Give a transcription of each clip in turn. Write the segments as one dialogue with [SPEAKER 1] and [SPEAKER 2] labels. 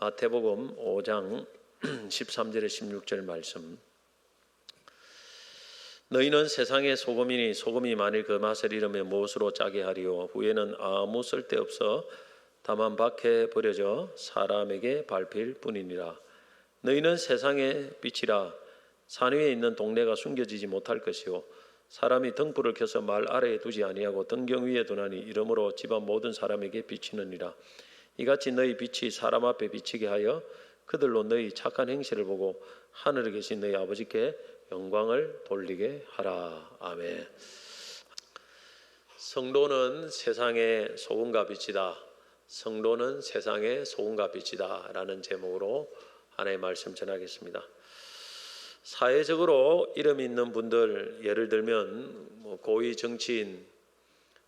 [SPEAKER 1] 마태복음 5장 13절에 16절 말씀. 너희는 세상의 소금이니 소금이 만일 그 맛을 잃으면 무엇으로 짜게 하리요? 후에는 아무 쓸데없어 다만 밖에 버려져 사람에게 밟힐 뿐이니라. 너희는 세상의 빛이라. 산 위에 있는 동네가 숨겨지지 못할 것이요 사람이 등불을 켜서 말 아래에 두지 아니하고 등경 위에 두나니 이러므로 집안 모든 사람에게 비치느니라. 이같이 너희 빛이 사람 앞에 비치게 하여 그들로 너희 착한 행실을 보고 하늘에 계신 너희 아버지께 영광을 돌리게 하라. 아멘. 성도는 세상의 소금과 빛이다. 성도는 세상의 소금과 빛이다 라는 제목으로 하나님의 말씀 전하겠습니다. 사회적으로 이름 있는 분들, 예를 들면 고위 정치인,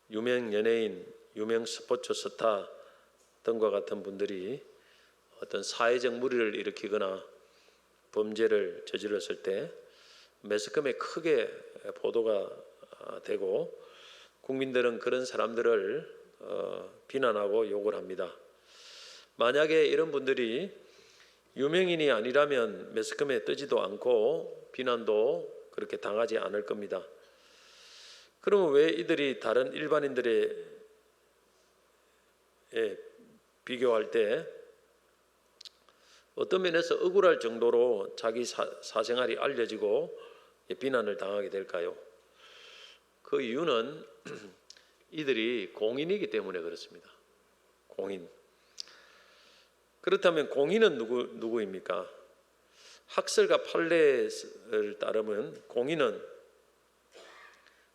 [SPEAKER 1] 유명 연예인, 유명 스포츠 스타 등과 같은 분들이 어떤 사회적 무리를 일으키거나 범죄를 저질렀을 때 매스컴에 크게 보도가 되고 국민들은 그런 사람들을 비난하고 욕을 합니다. 만약에 이런 분들이 유명인이 아니라면 매스컴에 뜨지도 않고 비난도 그렇게 당하지 않을 겁니다. 그러면 왜 이들이 다른 일반인들에 비교할 때 어떤 면에서 억울할 정도로 자기 사생활이 알려지고 비난을 당하게 될까요? 그 이유는 이들이 공인이기 때문에 그렇습니다. 공인. 그렇다면 공인은 누구입니까? 학설과 판례를 따르면 공인은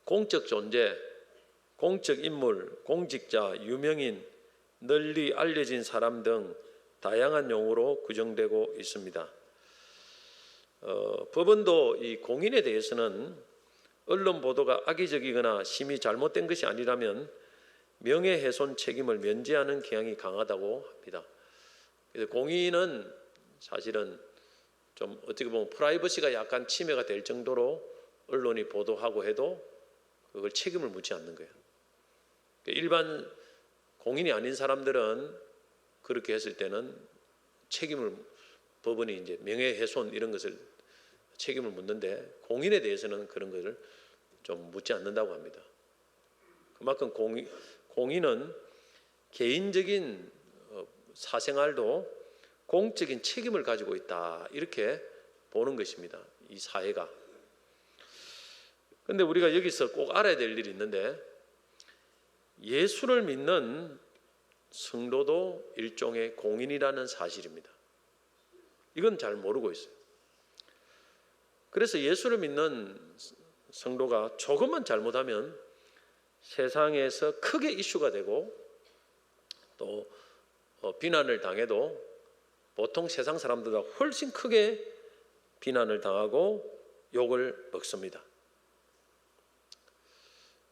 [SPEAKER 1] 공적 존재, 공적 인물, 공직자, 유명인, 널리 알려진 사람 등 다양한 용어로 규정되고 있습니다. 법원도 이 공인에 대해서는 언론 보도가 악의적이거나 심히 잘못된 것이 아니라면 명예훼손 책임을 면제하는 경향이 강하다고 합니다. 그래서 공인은 사실은 좀 어떻게 보면 프라이버시가 약간 침해가 될 정도로 언론이 보도하고 해도 그걸 책임을 묻지 않는 거예요. 일반 공인이 아닌 사람들은 그렇게 했을 때는 책임을 법원이 이제 명예훼손 이런 것을 책임을 묻는데 공인에 대해서는 그런 것을 좀 묻지 않는다고 합니다. 그만큼 공인은 개인적인 사생활도 공적인 책임을 가지고 있다 이렇게 보는 것입니다. 이 사회가. 그런데 우리가 여기서 꼭 알아야 될 일이 있는데 예수를 믿는 성도도 일종의 공인이라는 사실입니다. 이건 잘 모르고 있어요. 그래서 예수를 믿는 성도가 조금만 잘못하면 세상에서 크게 이슈가 되고 또 비난을 당해도 보통 세상 사람들보다 훨씬 크게 비난을 당하고 욕을 먹습니다.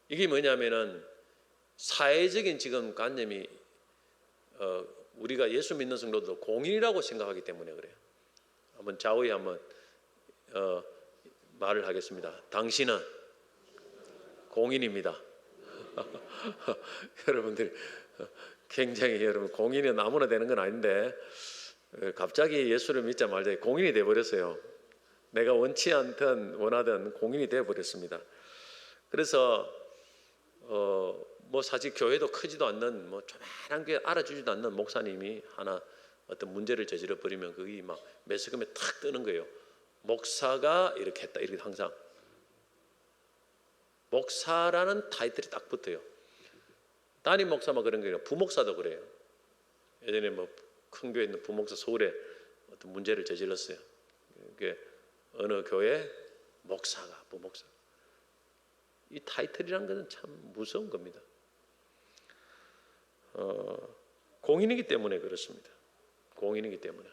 [SPEAKER 1] 이게 뭐냐면은 사회적인 지금 관념이 우리가 예수 믿는 성도도 공인이라고 생각하기 때문에 그래요. 한번 좌우에 한번 말을 하겠습니다. 당신은 공인입니다. 여러분들 굉장히 여러분 공인은 아무나 되는 건 아닌데 갑자기 예수를 믿자 말자 공인이 돼버렸어요. 내가 원치 않든 원하든 공인이 돼버렸습니다. 그래서 뭐 사실 교회도 크지도 않는 뭐 조그만한 게 알아주지도 않는 목사님이 하나 어떤 문제를 저질러 버리면 그게 막 매스컴에 탁 뜨는 거예요. 목사가 이렇게 했다 이렇게 항상 목사라는 타이틀이 딱 붙어요. 담임 목사만 그런 게 아니라 부목사도 그래요. 예전에 뭐 큰 교회 있는 부목사 서울에 어떤 문제를 저질렀어요. 그게 어느 교회 목사가 부목사. 이 타이틀이란 것은 참 무서운 겁니다. 공인이기 때문에 그렇습니다. 공인이기 때문에.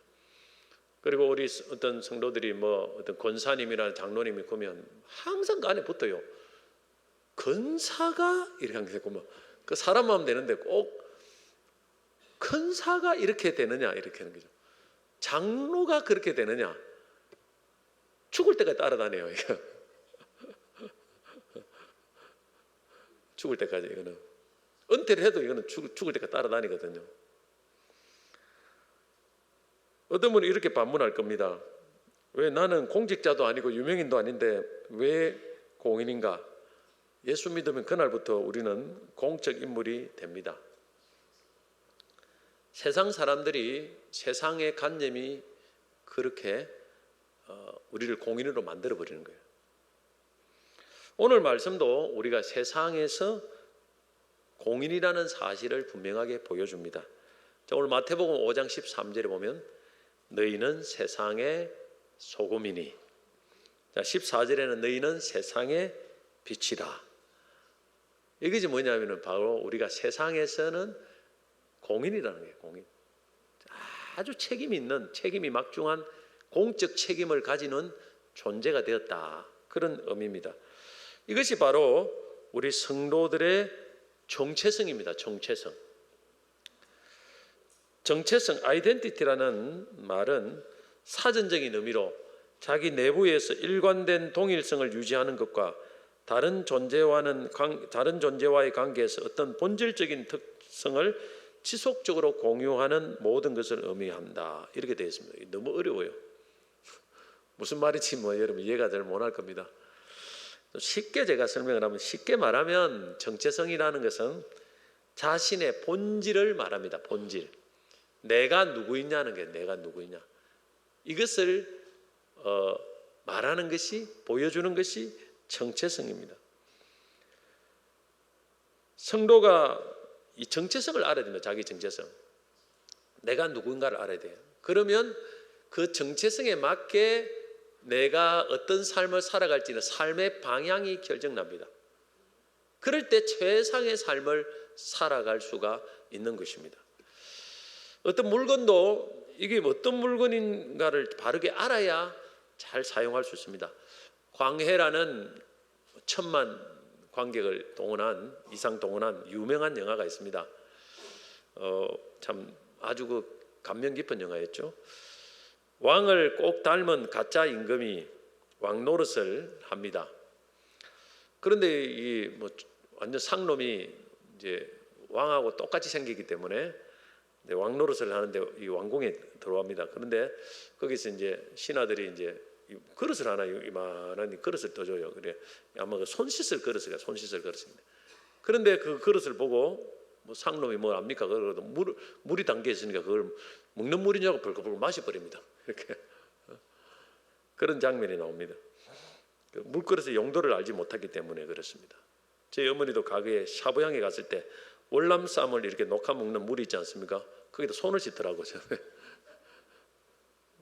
[SPEAKER 1] 그리고 우리 어떤 성도들이 뭐 어떤 권사님이나 장로님이 보면 항상 그 안에 붙어요. 권사가 이렇게 되고 뭐 그 사람 마음 되는데 꼭 권사가 이렇게 되느냐 이렇게 하는 거죠. 장로가 그렇게 되느냐. 죽을 때까지 따라다녀요. 이거. 죽을 때까지 이거는 은퇴를 해도 이거는 죽을 때까지 따라다니거든요. 어떤 분은 이렇게 반문할 겁니다. 왜 나는 공직자도 아니고 유명인도 아닌데 왜 공인인가? 예수 믿으면 그날부터 우리는 공적 인물이 됩니다. 세상 사람들이 세상의 관념이 그렇게 우리를 공인으로 만들어 버리는 거예요. 오늘 말씀도 우리가 세상에서 공인이라는 사실을 분명하게 보여줍니다. 자, 오늘 마태복음 5장 13절에 보면 너희는 세상의 소금이니, 자, 14절에는 너희는 세상의 빛이라. 이것이 뭐냐면 바로 우리가 세상에서는 공인이라는 거예요. 공인. 아주 책임이 막중한 공적 책임을 가지는 존재가 되었다. 그런 의미입니다. 이것이 바로 우리 성도들의 정체성입니다. 정체성. 정체성, 아이덴티티라는 말은 사전적인 의미로 자기 내부에서 일관된 동일성을 유지하는 것과 다른 존재와의 관계에서 어떤 본질적인 특성을 지속적으로 공유하는 모든 것을 의미한다. 이렇게 되어 있습니다. 너무 어려워요. 무슨 말인지 여러분 이해가 잘 못할 겁니다. 쉽게 제가 설명을 하면, 쉽게 말하면 정체성이라는 것은 자신의 본질을 말합니다. 본질. 내가 누구이냐는 게 내가 누구이냐. 이것을 말하는 것이, 보여주는 것이 정체성입니다. 성도가 이 정체성을 알아야 됩니다. 자기 정체성. 내가 누군가를 알아야 돼요. 그러면 그 정체성에 맞게 내가 어떤 삶을 살아갈지는 삶의 방향이 결정납니다. 그럴 때 최상의 삶을 살아갈 수가 있는 것입니다. 어떤 물건도 이게 어떤 물건인가를 바르게 알아야 잘 사용할 수 있습니다. 광해라는 1000만 관객을 이상 동원한 유명한 영화가 있습니다. 참 아주 그 감명 깊은 영화였죠. 왕을 꼭 닮은 가짜 임금이 왕 노릇을 합니다. 그런데 이 완전 상놈이 이제 왕하고 똑같이 생기기 때문에 왕 노릇을 하는데 이 왕궁에 들어갑니다. 그런데 거기서 이제 신하들이 이제 그릇을 하나, 이만한 그릇을 떠줘요. 그래 아마 손 씻을 그릇이가 손 씻을 그릇입니다. 그런데 그 그릇을 보고 상놈이 뭐 압니까? 그러고 물이 담겨 있으니까 그걸 먹는 물이냐고 벌컥벌컥 마셔버립니다. 이렇게 그런 장면이 나옵니다. 물그릇의 용도를 알지 못하기 때문에 그렇습니다. 제 어머니도 과거에 샤브양에 갔을 때 월남쌈을 이렇게 녹아 먹는 물이 있지 않습니까? 거기다 손을 씻더라고요.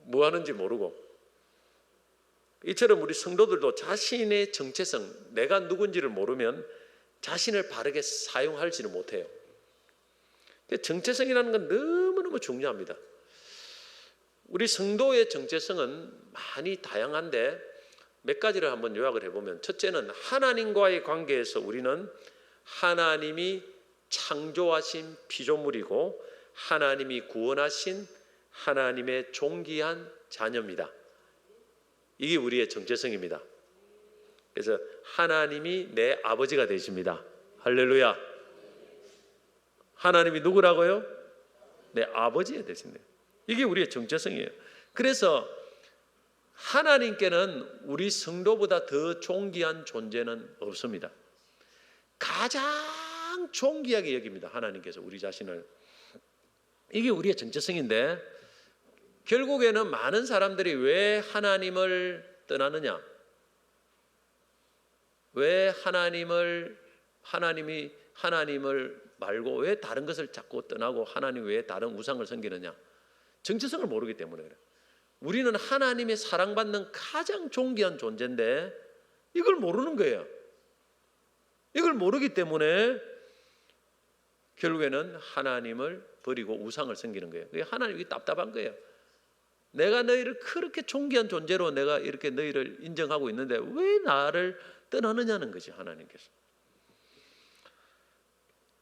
[SPEAKER 1] 뭐 하는지 모르고. 이처럼 우리 성도들도 자신의 정체성, 내가 누군지를 모르면 자신을 바르게 사용하지를 못해요. 정체성이라는 건 너무너무 중요합니다. 우리 성도의 정체성은 많이 다양한데 몇 가지를 한번 요약을 해보면, 첫째는 하나님과의 관계에서 우리는 하나님이 창조하신 피조물이고 하나님이 구원하신 하나님의 존귀한 자녀입니다. 이게 우리의 정체성입니다. 그래서 하나님이 내 아버지가 되십니다. 할렐루야. 하나님이 누구라고요? 내 아버지가 되신대요. 이게 우리의 정체성이에요. 그래서 하나님께는 우리 성도보다 더 존귀한 존재는 없습니다. 가장 존귀하게 여깁니다. 하나님께서 우리 자신을. 이게 우리의 정체성인데, 결국에는 많은 사람들이 왜 하나님을 떠나느냐? 왜 하나님을 말고 왜 다른 것을 자꾸 떠나고 하나님 외에 다른 우상을 섬기느냐? 정체성을 모르기 때문에 그래요. 우리는 하나님의 사랑받는 가장 존귀한 존재인데 이걸 모르는 거예요. 이걸 모르기 때문에 결국에는 하나님을 버리고 우상을 섬기는 거예요. 하나님이 답답한 거예요. 내가 너희를 그렇게 존귀한 존재로 내가 이렇게 너희를 인정하고 있는데 왜 나를 떠나느냐는 거지, 하나님께서.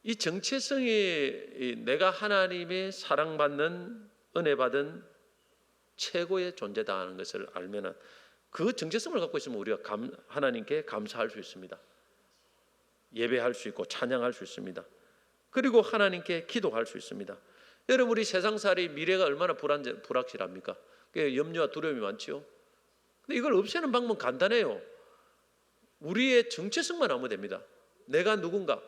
[SPEAKER 1] 이 정체성이 내가 하나님의 사랑받는 은혜받은 최고의 존재다 하는 것을 알면 그 정체성을 갖고 있으면 우리가 하나님께 감사할 수 있습니다. 예배할 수 있고 찬양할 수 있습니다. 그리고 하나님께 기도할 수 있습니다. 여러분 우리 세상살이 미래가 얼마나 불확실합니까? 염려와 두려움이 많지요. 근데 이걸 없애는 방법은 간단해요. 우리의 정체성만 하면 됩니다. 내가 누군가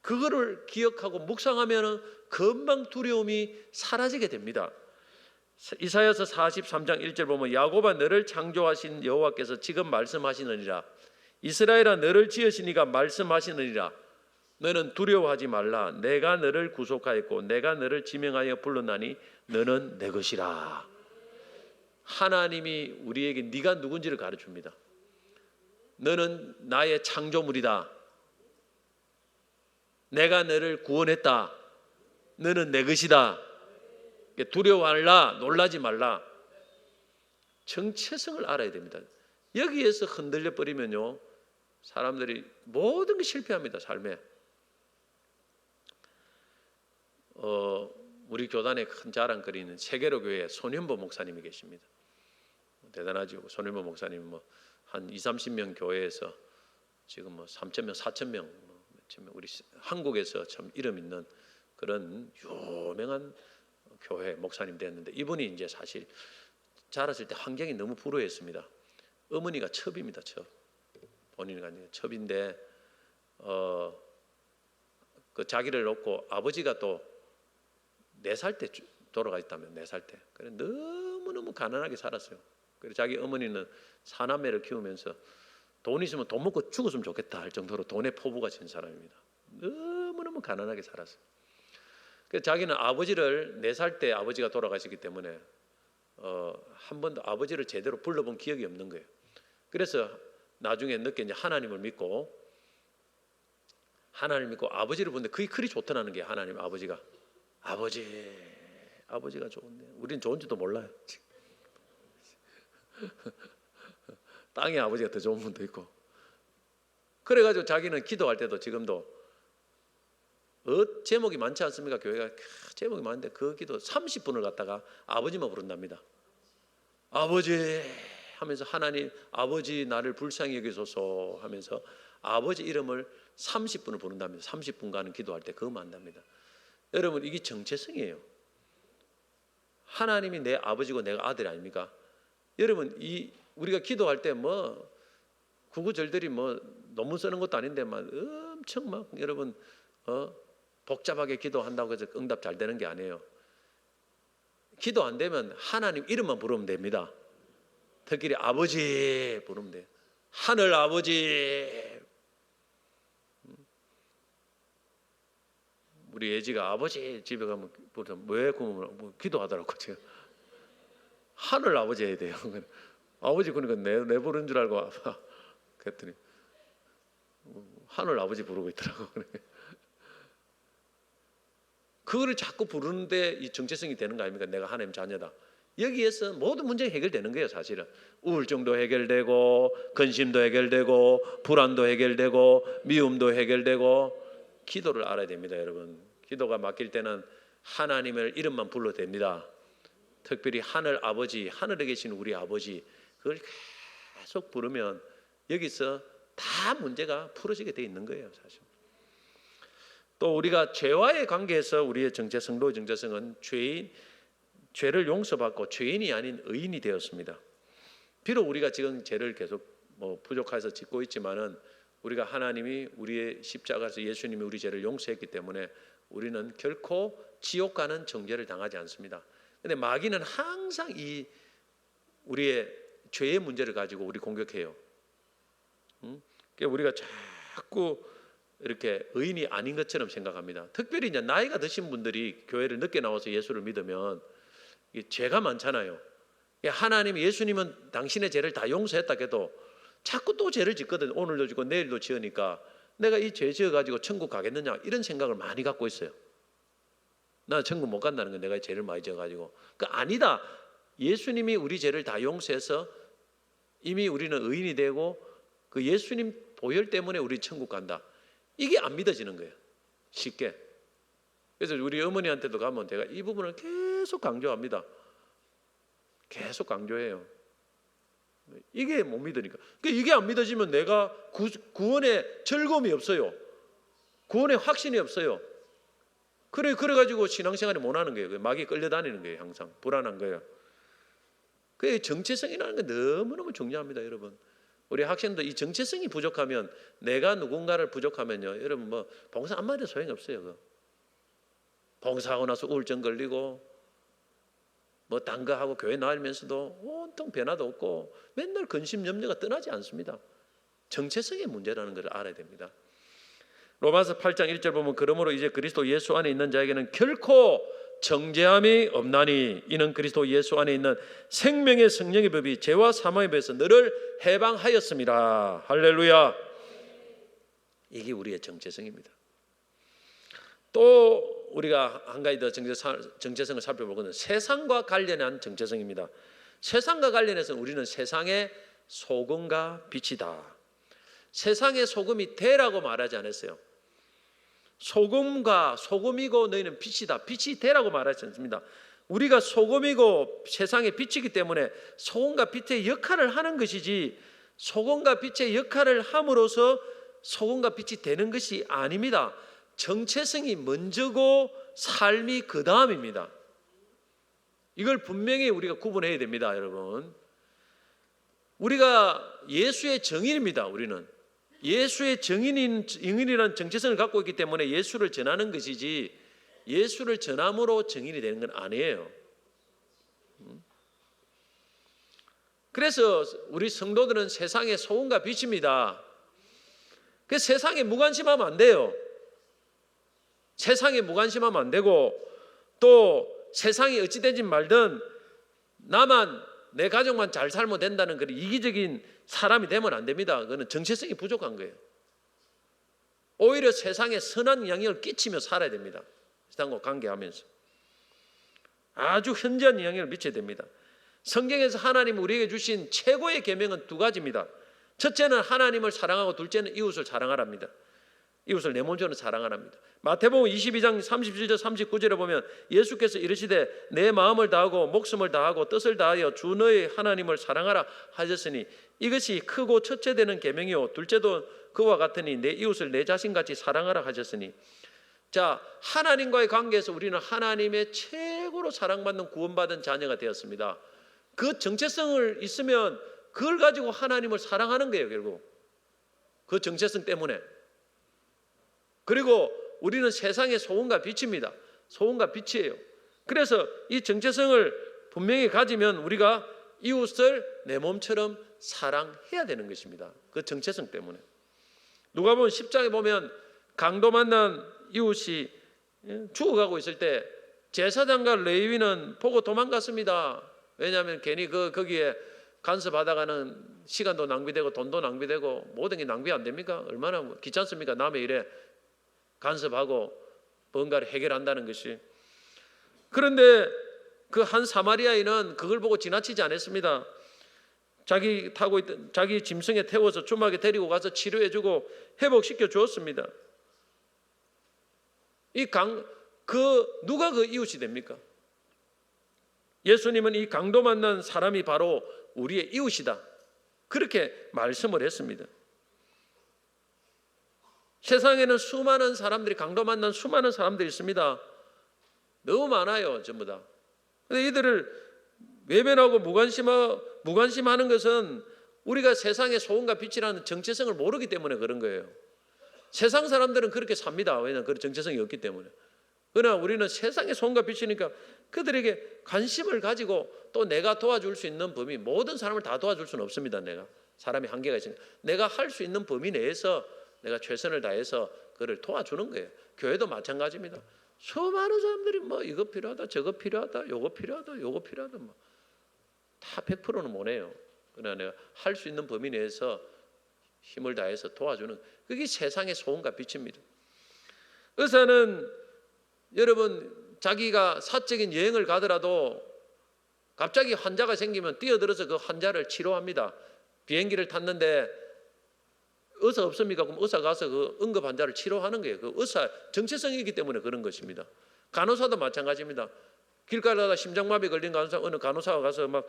[SPEAKER 1] 그거를 기억하고 묵상하면 금방 두려움이 사라지게 됩니다. 이사야서 43장 1절 보면 야곱아 너를 창조하신 여호와께서 지금 말씀하시느니라. 이스라엘아 너를 지으시니가 말씀하시느니라. 너는 두려워하지 말라. 내가 너를 구속하였고 내가 너를 지명하여 불렀나니 너는 내 것이라. 하나님이 우리에게 네가 누군지를 가르쳐줍니다. 너는 나의 창조물이다. 내가 너를 구원했다. 너는 내 것이다. 두려워하라. 놀라지 말라. 정체성을 알아야 됩니다. 여기에서 흔들려 버리면요 사람들이 모든 게 실패합니다. 삶에. 우리 교단의 큰 자랑거리는 세계로 교회 손현보 목사님이 계십니다. 대단하죠. 손현보 목사님 한 20-30명 교회에서 지금 3,000명, 4,000명, 우리 한국에서 참 이름 있는 그런 유명한 교회 목사님 됐는데 이분이 이제 사실 자랐을 때 환경이 너무 불우했습니다. 어머니가 첩입니다. 첩. 본인이 아니라 첩인데 그 자기를 놓고 아버지가 또 4살 때 돌아가셨다면 4살 때. 그래 너무너무 가난하게 살았어요. 그래서 자기 어머니는 사남매를 키우면서 돈 있으면 돈 먹고 죽었으면 좋겠다 할 정도로 돈에 포부가 진 사람입니다. 너무너무 가난하게 살았어요. 그래서 자기는 아버지를 4살 때 아버지가 돌아가시기 때문에 한 번도 아버지를 제대로 불러본 기억이 없는 거예요. 그래서 나중에 늦게 이제 하나님을 믿고 아버지를 보는데 그게 그리 좋더라는 게 하나님 아버지가 아버지가 좋은데 우리는 좋은지도 몰라요. 땅에 아버지가 더 좋은 분도 있고 그래가지고 자기는 기도할 때도 지금도 제목이 많지 않습니까? 교회가 제목이 많은데 그 기도 30분을 갖다가 아버지만 부른답니다. 아버지 하면서 하나님 아버지 나를 불쌍히 여기소서 하면서 아버지 이름을 30분을 부른답니다. 30분간은 기도할 때 그거만 한답니다. 여러분 이게 정체성이에요. 하나님이 내 아버지고 내가 아들 아닙니까? 여러분 우리가 기도할 때 구구절들이 논문 쓰는 것도 아닌데 엄청 여러분 복잡하게 기도한다고 해서 응답 잘 되는 게 아니에요. 기도 안 되면 하나님 이름만 부르면 됩니다. 특히 아버지 부르면 돼요. 하늘 아버지. 우리 애지가 아버지 집에 가면 왜 기도하더라고. 제가 하늘 아버지 해야 돼요. 아버지 그러니까 내 부른 줄 알고 그랬더니 하늘 아버지 부르고 있더라고. 그거를 자꾸 부르는데 이 정체성이 되는 거 아닙니까? 내가 하나님 자녀다. 여기에서 모든 문제가 해결되는 거예요. 사실은 우울증도 해결되고 근심도 해결되고 불안도 해결되고 미움도 해결되고 기도를 알아야 됩니다. 여러분 기도가 막힐 때는 하나님을 이름만 불러도 됩니다. 특별히 하늘 아버지, 하늘에 계신 우리 아버지 그걸 계속 부르면 여기서 다 문제가 풀어지게 돼 있는 거예요. 사실 또 우리가 죄와의 관계에서 우리의 정체성도 정체성은 죄를 용서받고 죄인이 아닌 의인이 되었습니다. 비록 우리가 지금 죄를 계속 부족해서 짓고 있지만은 우리가 하나님이 우리의 십자가에서 예수님이 우리 죄를 용서했기 때문에 우리는 결코 지옥 가는 정죄를 당하지 않습니다. 그런데 마귀는 항상 이 우리의 죄의 문제를 가지고 우리 공격해요. 그러니까 우리가 자꾸 이렇게 의인이 아닌 것처럼 생각합니다. 특별히 이제 나이가 드신 분들이 교회를 늦게 나와서 예수를 믿으면 죄가 많잖아요. 하나님 예수님은 당신의 죄를 다 용서했다 해도 자꾸 또 죄를 짓거든. 오늘도 짓고 내일도 지으니까 내가 이 죄 지어가지고 천국 가겠느냐 이런 생각을 많이 갖고 있어요. 나 천국 못 간다는 건 내가 죄를 많이 지어가지고. 아니다. 예수님이 우리 죄를 다 용서해서 이미 우리는 의인이 되고 그 예수님 보혈 때문에 우리 천국 간다. 이게 안 믿어지는 거예요. 쉽게. 그래서 우리 어머니한테도 가면 제가 이 부분을 계속 강조합니다. 계속 강조해요. 이게 못 믿으니까. 이게 안 믿어지면 내가 구원의 즐거움이 없어요. 구원의 확신이 없어요. 그래가지고 신앙생활을 못하는 거예요. 마귀에 끌려다니는 거예요. 항상 불안한 거예요. 그 정체성이라는 게 너무너무 중요합니다, 여러분. 우리 학생들 이 정체성이 부족하면, 내가 누군가를 부족하면요, 여러분 뭐 봉사 안 해도 소용이 없어요. 봉사하고 나서 우울증 걸리고 뭐 딴 거 하고 교회 나오면서도 온통 변화도 없고 맨날 근심 염려가 떠나지 않습니다. 정체성의 문제라는 것을 알아야 됩니다. 로마서 8장 1절 보면, 그러므로 이제 그리스도 예수 안에 있는 자에게는 결코 정죄함이 없나니 이는 그리스도 예수 안에 있는 생명의 성령의 법이 죄와 사망의 법에서 너를 해방하였습니다. 할렐루야. 이게 우리의 정체성입니다. 또 우리가 한 가지 더 정체성을 살펴보거든요. 세상과 관련한 정체성입니다. 세상과 관련해서 우리는 세상의 소금과 빛이다. 세상의 소금이 되라고 말하지 않았어요. 소금이고 너희는 빛이다. 빛이 되라고 말하지 않습니다. 우리가 소금이고 세상의 빛이기 때문에 소금과 빛의 역할을 하는 것이지, 소금과 빛의 역할을 함으로써 소금과 빛이 되는 것이 아닙니다. 정체성이 먼저고 삶이 그 다음입니다. 이걸 분명히 우리가 구분해야 됩니다, 여러분. 우리가 예수의 증인입니다. 우리는 예수의 증인이라는 정체성을 갖고 있기 때문에 예수를 전하는 것이지, 예수를 전함으로 증인이 되는 건 아니에요. 그래서 우리 성도들은 세상의 소금과 빛입니다. 그래서 세상에 무관심하면 안 돼요. 세상에 무관심하면 안 되고, 또 세상이 어찌되든 말든 나만, 내 가족만 잘 살면 된다는 그런 이기적인 사람이 되면 안 됩니다. 그거는 정체성이 부족한 거예요. 오히려 세상에 선한 영향을 끼치며 살아야 됩니다. 세상과 관계하면서 아주 현저한 영향을 미쳐야 됩니다. 성경에서 하나님이 우리에게 주신 최고의 계명은 두 가지입니다. 첫째는 하나님을 사랑하고, 둘째는 이웃을 사랑하랍니다. 이웃을 내 몸처럼 사랑하랍니다. 마태복음 22장 37절 39절에 보면 예수께서 이르시되 내 마음을 다하고 목숨을 다하고 뜻을 다하여 주 너의 하나님을 사랑하라 하셨으니 이것이 크고 첫째 되는 계명이요 둘째도 그와 같으니 내 이웃을 내 자신같이 사랑하라 하셨으니, 자, 하나님과의 관계에서 우리는 하나님의 최고로 사랑받는 구원받은 자녀가 되었습니다. 그 정체성을 있으면 그걸 가지고 하나님을 사랑하는 거예요, 결국. 그 정체성 때문에. 그리고 우리는 세상의 소금과 빛입니다. 소금과 빛이에요. 그래서 이 정체성을 분명히 가지면 우리가 이웃을 내 몸처럼 사랑해야 되는 것입니다. 그 정체성 때문에. 누가복음 10장에 보면 강도 만난 이웃이 죽어가고 있을 때 제사장과 레위인은 보고 도망갔습니다. 왜냐하면 괜히 거기에 간섭하다가는 시간도 낭비되고 돈도 낭비되고 모든 게 낭비 안 됩니까? 얼마나 귀찮습니까? 남의 일에 간섭하고 뭔가를 해결한다는 것이. 그런데 그 한 사마리아인은 그걸 보고 지나치지 않았습니다. 자기 짐승에 태워서 주막에 데리고 가서 치료해주고 회복시켜 주었습니다. 누가 그 이웃이 됩니까? 예수님은 이 강도 만난 사람이 바로 우리의 이웃이다, 그렇게 말씀을 했습니다. 세상에는 수많은 사람들이, 강도 만난 수많은 사람들이 있습니다. 너무 많아요, 전부 다. 그런데 이들을 외면하고 무관심하는 것은 우리가 세상의 소금과 빛이라는 정체성을 모르기 때문에 그런 거예요. 세상 사람들은 그렇게 삽니다. 왜냐하면 그런 정체성이 없기 때문에. 그러나 우리는 세상의 소금과 빛이니까 그들에게 관심을 가지고, 또 내가 도와줄 수 있는 범위, 모든 사람을 다 도와줄 수는 없습니다. 내가 사람이 한계가 있으니까 내가 할 수 있는 범위 내에서 내가 최선을 다해서 그를 도와주는 거예요. 교회도 마찬가지입니다. 수많은 사람들이 뭐 이거 필요하다, 저거 필요하다, 요거 필요하다, 요거 필요하다, 뭐 다 100%는 못 해요. 그러나 내가 할 수 있는 범위 내에서 힘을 다해서 도와주는, 그게 세상의 소금과 빛입니다. 의사는 여러분, 자기가 사적인 여행을 가더라도 갑자기 환자가 생기면 뛰어들어서 그 환자를 치료합니다. 비행기를 탔는데 의사 없습니까? 그럼 의사 가서 그 응급 환자를 치료하는 거예요. 그 의사 정체성이기 때문에 그런 것입니다. 간호사도 마찬가지입니다. 길 가다가 심장마비 걸린 간호사, 어느 간호사가 가서 막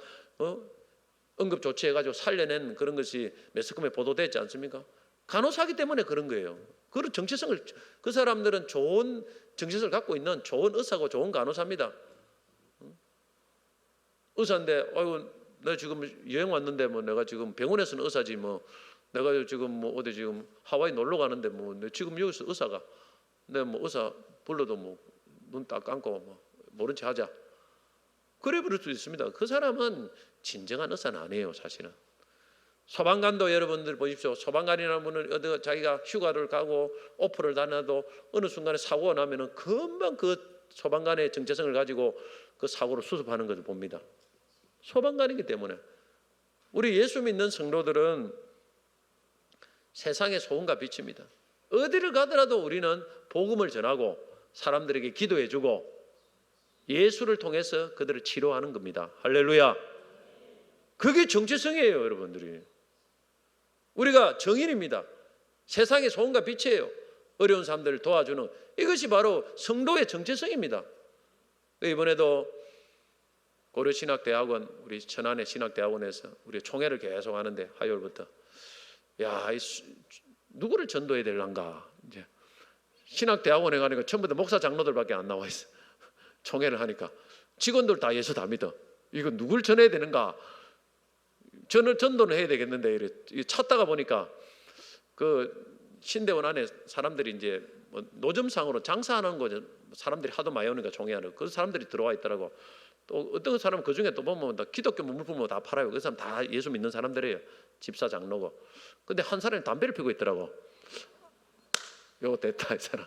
[SPEAKER 1] 응급 조치해가지고 살려낸 그런 것이 매스컴에 보도됐지 않습니까? 간호사기 때문에 그런 거예요. 그런 정체성을, 그 사람들은 좋은 정체성을 갖고 있는 좋은 의사고 좋은 간호사입니다. 의사인데 아이고 내가 지금 여행 왔는데 뭐 내가 지금 병원에서는 의사지 뭐 내가 지금 뭐 어디 지금 하와이 놀러 가는데 뭐 내가 지금 여기서 의사가 내가 뭐 의사 불러도 뭐 눈 딱 감고 뭐 모른 체 하자. 그래 버릴 수 있습니다. 그 사람은 진정한 의사는 아니에요, 사실은. 소방관도 여러분들 보십시오. 소방관이라는 분은 어디 자기가 휴가를 가고 오프를 다녀도 어느 순간에 사고가 나면은 금방 그 소방관의 정체성을 가지고 그 사고를 수습하는 것을 봅니다. 소방관이기 때문에. 우리 예수 믿는 성도들은 세상의 소금과 빛입니다. 어디를 가더라도 우리는 복음을 전하고 사람들에게 기도해주고 예수를 통해서 그들을 치료하는 겁니다. 할렐루야. 그게 정체성이에요, 여러분들이. 우리가 정인입니다. 세상의 소금과 빛이에요. 어려운 사람들을 도와주는 이것이 바로 성도의 정체성입니다. 이번에도 고려신학대학원 우리 천안의 신학대학원에서 우리 총회를 계속 하는데 화요일부터 누구를 전도해야 될란가 이제 신학대학원에 가니까 전부 다 목사 장로들밖에 안 나와 있어. 총회를 하니까 직원들 다 예수 다 믿어. 이거 누굴 전해야 되는가? 전도는 해야 되겠는데 이래 찾다가 보니까 그 신대원 안에 사람들이 이제 뭐 노점상으로 장사하는 거죠. 사람들이 하도 많이 오니까 총회하는 그 사람들이 들어와 있더라고. 또 어떤 사람은 그 중에 또 보면 다 기독교 물품을 다 팔아요. 그 사람 다 예수 믿는 사람들이에요. 집사 장로고. 근데 한 사람이 담배를 피고 있더라고. 요거 됐다 이 사람.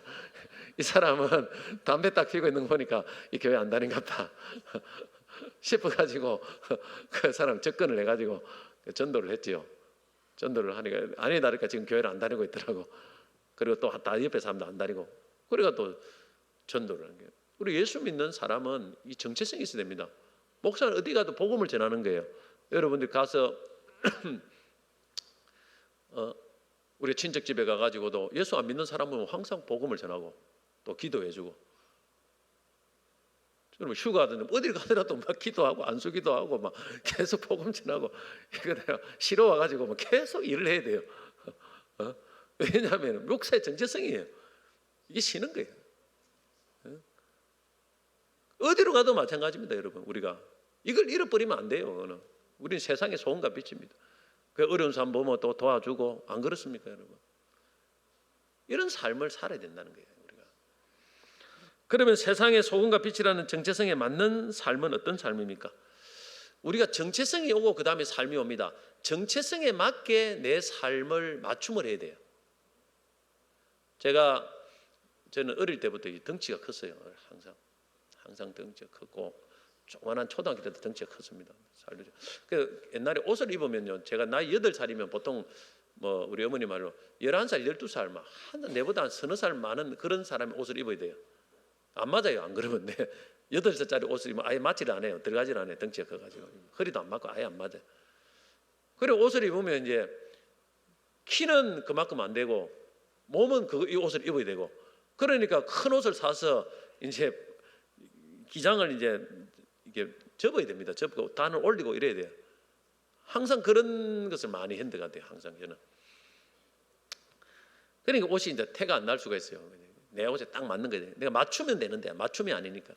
[SPEAKER 1] 이 사람은 담배 딱 피고 있는 거 보니까 이 교회 안 다닌갑다 싶어가지고 그 사람 접근을 해가지고 전도를 했지요. 전도를 하니까 아니 다를까 지금 교회를 안 다니고 있더라고. 그리고 또 다 옆에 사람도 안 다니고. 그래가 또 전도를 하는 거예요. 우리 예수 믿는 사람은 이 정체성이 있어야 됩니다. 목사는 어디 가도 복음을 전하는 거예요. 여러분들 가서 우리 친척 집에 가가지고도 예수 안 믿는 사람은 항상 복음을 전하고 또 기도해주고. 여러분 휴가하던데 어딜 가더라도 막 기도하고 안수 기도하고 막 계속 복음 전하고 이거 내가 쉬러 와가지고 막 계속 일을 해야 돼요. 왜냐하면 목사의 정체성이에요. 이게 쉬는 거예요. 어디로 가도 마찬가지입니다, 여러분. 우리가 이걸 잃어버리면 안 돼요. 우리는 세상의 소금과 빛입니다. 그 어려운 사람 보면 또 도와주고 안 그렇습니까, 여러분? 이런 삶을 살아야 된다는 거예요, 우리가. 그러면 세상의 소금과 빛이라는 정체성에 맞는 삶은 어떤 삶입니까? 우리가 정체성이 오고 그 다음에 삶이 옵니다. 정체성에 맞게 내 삶을 맞춤을 해야 돼요. 저는 어릴 때부터 덩치가 컸어요. 항상 덩치가 컸고 조그만한 초등학교 때도 덩치가 컸습니다. 그 옛날에 옷을 입으면요, 제가 나이 8살이면 보통 뭐 우리 어머니 말로 11살, 12살 막 내보다 한 서너 살 많은 그런 사람이 옷을 입어야 돼요. 안 맞아요. 안 그러면 8살짜리 옷을 입으면 아예 맞지를 않아요. 들어가질 않아요. 덩치가 커가지고 허리도 안 맞고 아예 안 맞아요. 그리고 옷을 입으면 이제 키는 그만큼 안 되고 몸은 이 옷을 입어야 되고, 그러니까 큰 옷을 사서 이제 기장을 이제 이게 접어야 됩니다. 접고 단을 올리고 이래야 돼요. 항상 그런 것을 많이 핸드가 돼요. 항상 저는. 그러니까 옷이 이제 태가 안 날 수가 있어요. 내 옷에 딱 맞는 거예요. 내가 맞추면 되는데 맞춤이 아니니까.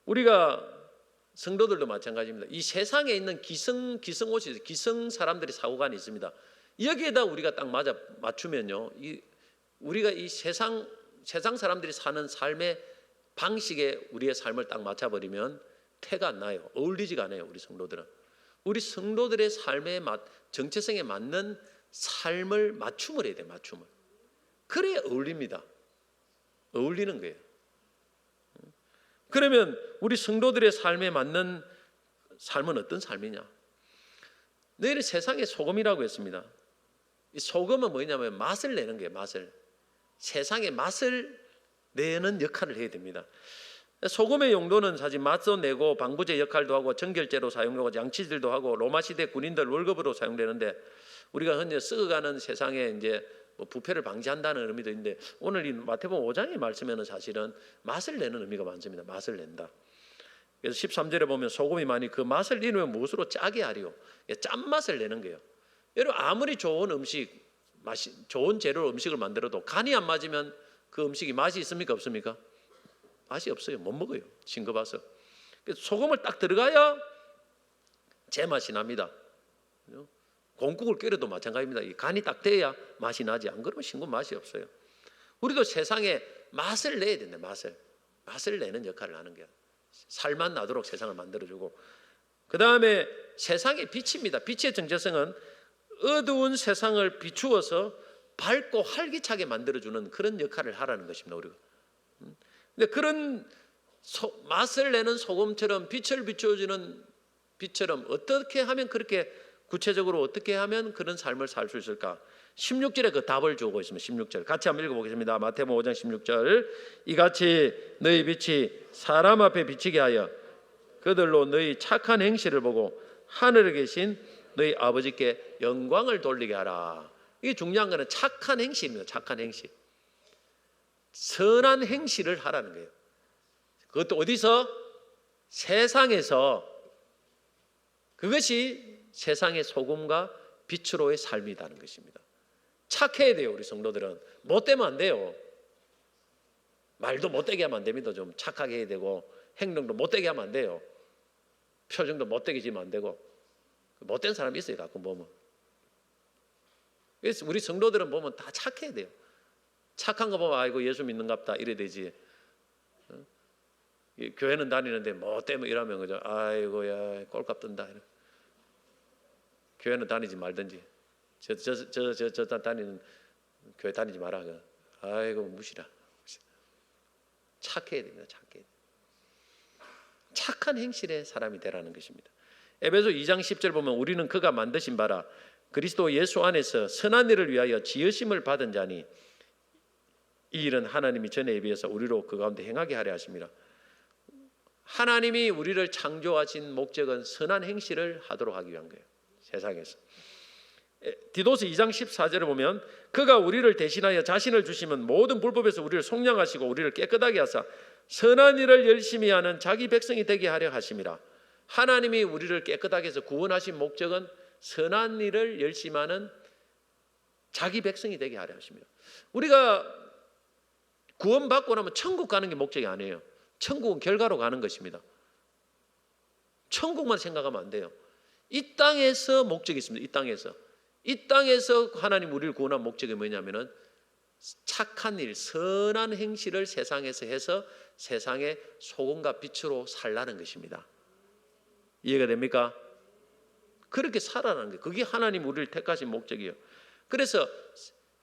[SPEAKER 1] 우리가 성도들도 마찬가지입니다. 이 세상에 있는 기성 옷이 기성 사람들이 사고관이 있습니다. 여기에다 우리가 딱 맞추면요, 우리가 이 세상 사람들이 사는 삶의 방식에 우리의 삶을 딱 맞춰버리면 태가 안 나요. 어울리지가 않아요. 우리 성도들은. 우리 성도들의 삶의 정체성에 맞는 삶을 맞춤을 해야 돼요. 맞춤을. 그래야 어울립니다. 어울리는 거예요. 그러면 우리 성도들의 삶에 맞는 삶은 어떤 삶이냐? 너희는 세상의 소금이라고 했습니다. 이 소금은 뭐냐면 맛을 내는 거예요. 맛을. 세상의 맛을 내는 역할을 해야 됩니다. 소금의 용도는 사실 맛도 내고 방부제 역할도 하고 정결제로 사용되고 양치질도 하고 로마 시대 군인들 월급으로 사용되는데, 우리가 현재 썩어가는 세상에 이제 뭐 부패를 방지한다는 의미도 있는데, 오늘 이 마태복음 5장의 말씀에는 사실은 맛을 내는 의미가 많습니다. 맛을 낸다. 그래서 13절에 보면 소금이 많이 그 맛을 이루면 무엇으로 짜게 하리요. 짠맛을 내는 거예요. 여러분 아무리 좋은 음식, 좋은 재료로 음식을 만들어도 간이 안 맞으면 그 음식이 맛이 있습니까 없습니까? 맛이 없어요. 못 먹어요. 싱거워서. 소금을 딱 들어가야 제맛이 납니다. 공국을 끓여도 마찬가지입니다. 이 간이 딱 돼야 맛이 나지. 안 그러면 싱거운 맛이 없어요. 우리도 세상에 맛을 내야 된다. 맛을 내는 역할을 하는 게 살맛 나도록 세상을 만들어주고, 그 다음에 세상의 빛입니다. 빛의 정체성은 어두운 세상을 비추어서 밝고 활기차게 만들어주는 그런 역할을 하라는 것입니다. 우리가. 근데 그런 맛을 내는 소금처럼 빛을 비춰주는 빛처럼 어떻게 하면 그렇게 구체적으로 어떻게 하면 그런 삶을 살 수 있을까? 16절에 그 답을 주고 있습니다. 16절 같이 한번 읽어보겠습니다. 마태복음 5장 16절. 이같이 너희 빛이 사람 앞에 비치게 하여 그들로 너희 착한 행실을 보고 하늘에 계신 너희 아버지께 영광을 돌리게 하라. 이게 중요한 거는 착한 행실입니다. 착한 행실. 선한 행실을 하라는 거예요. 그것도 어디서? 세상에서. 그것이 세상의 소금과 빛으로의 삶이라는 것입니다. 착해야 돼요. 우리 성도들은 못되면 안 돼요. 말도 못되게 하면 안 됩니다. 좀 착하게 해야 되고, 행동도 못되게 하면 안 돼요. 표정도 못되게 지으면 안 되고. 못된 사람이 있어요. 가끔 보면. 그래서 우리 성도들은 보면 다 착해야 돼요. 착한 거 보면 아이고 예수 믿는갑다 이래 되지. 교회는 다니는데 못되면 이러면 그죠. 아이고야 꼴값 든다. 교회는 다니지 말든지. 저 다니는 교회 다니지 마라. 아이고 무시라. 착해야 됩니다. 착해야 돼요. 착한 행실의 사람이 되라는 것입니다. 에베소 2장 10절 보면 우리는 그가 만드신 바라 그리스도 예수 안에서 선한 일을 위하여 지으심을 받은 자니 이 일은 하나님이 전에 예비해서 우리로 그 가운데 행하게 하려 하심이라. 하나님이 우리를 창조하신 목적은 선한 행실을 하도록 하기 위한 거예요. 세상에서. 디도스 2장 14절을 보면 그가 우리를 대신하여 자신을 주시면 모든 불법에서 우리를 속량하시고 우리를 깨끗하게 하사 선한 일을 열심히 하는 자기 백성이 되게 하려 하심이라. 하나님이 우리를 깨끗하게 해서 구원하신 목적은 선한 일을 열심히 하는 자기 백성이 되게 하려 하십니다. 우리가 구원받고 나면 천국 가는 게 목적이 아니에요. 천국은 결과로 가는 것입니다. 천국만 생각하면 안 돼요. 이 땅에서 목적이 있습니다. 이 땅에서 하나님 우리를 구원한 목적이 뭐냐면은 착한 일, 선한 행실을 세상에서 해서 세상의 소금과 빛으로 살라는 것입니다. 이해가 됩니까? 그렇게 살아라는 거예요. 그게 하나님 우리를 택하신 목적이에요. 그래서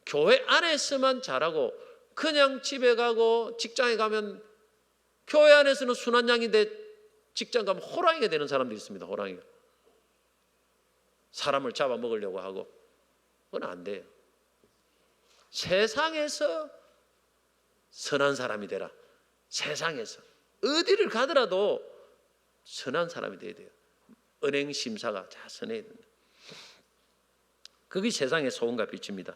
[SPEAKER 1] 교회 안에서만 잘하고 그냥 집에 가고 직장에 가면 교회 안에서는 순한 양인데 직장 가면 호랑이가 되는 사람들이 있습니다. 호랑이가. 사람을 잡아먹으려고 하고. 그건 안 돼요. 세상에서 선한 사람이 되라. 세상에서 어디를 가더라도 선한 사람이 돼야 돼요. 은행 심사가 다 선해야 된다. 그게 세상의 소금과 빛입니다.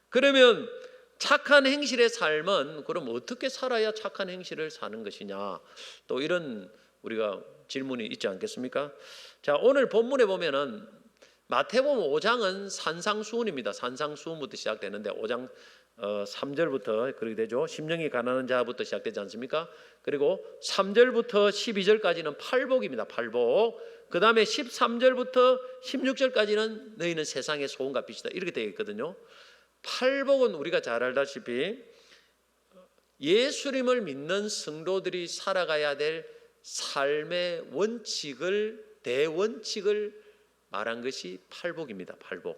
[SPEAKER 1] 그러면 착한 행실의 삶은 그럼 어떻게 살아야 착한 행실을 사는 것이냐? 또 이런 우리가 질문이 있지 않겠습니까? 자, 오늘 본문에 보면은 마태복음 5장은 산상수훈입니다. 산상수훈부터 시작되는데 5장 3절부터 그렇게 되죠. 심령이 가난한 자부터 시작되지 않습니까? 그리고 3절부터 12절까지는 팔복입니다. 팔복. 그 다음에 13절부터 16절까지는 너희는 세상의 소금과 빛이다. 이렇게 되어 있거든요. 팔복은 우리가 잘 알다시피 예수님을 믿는 성도들이 살아가야 될 삶의 원칙을, 대원칙을 말한 것이 팔복입니다. 팔복.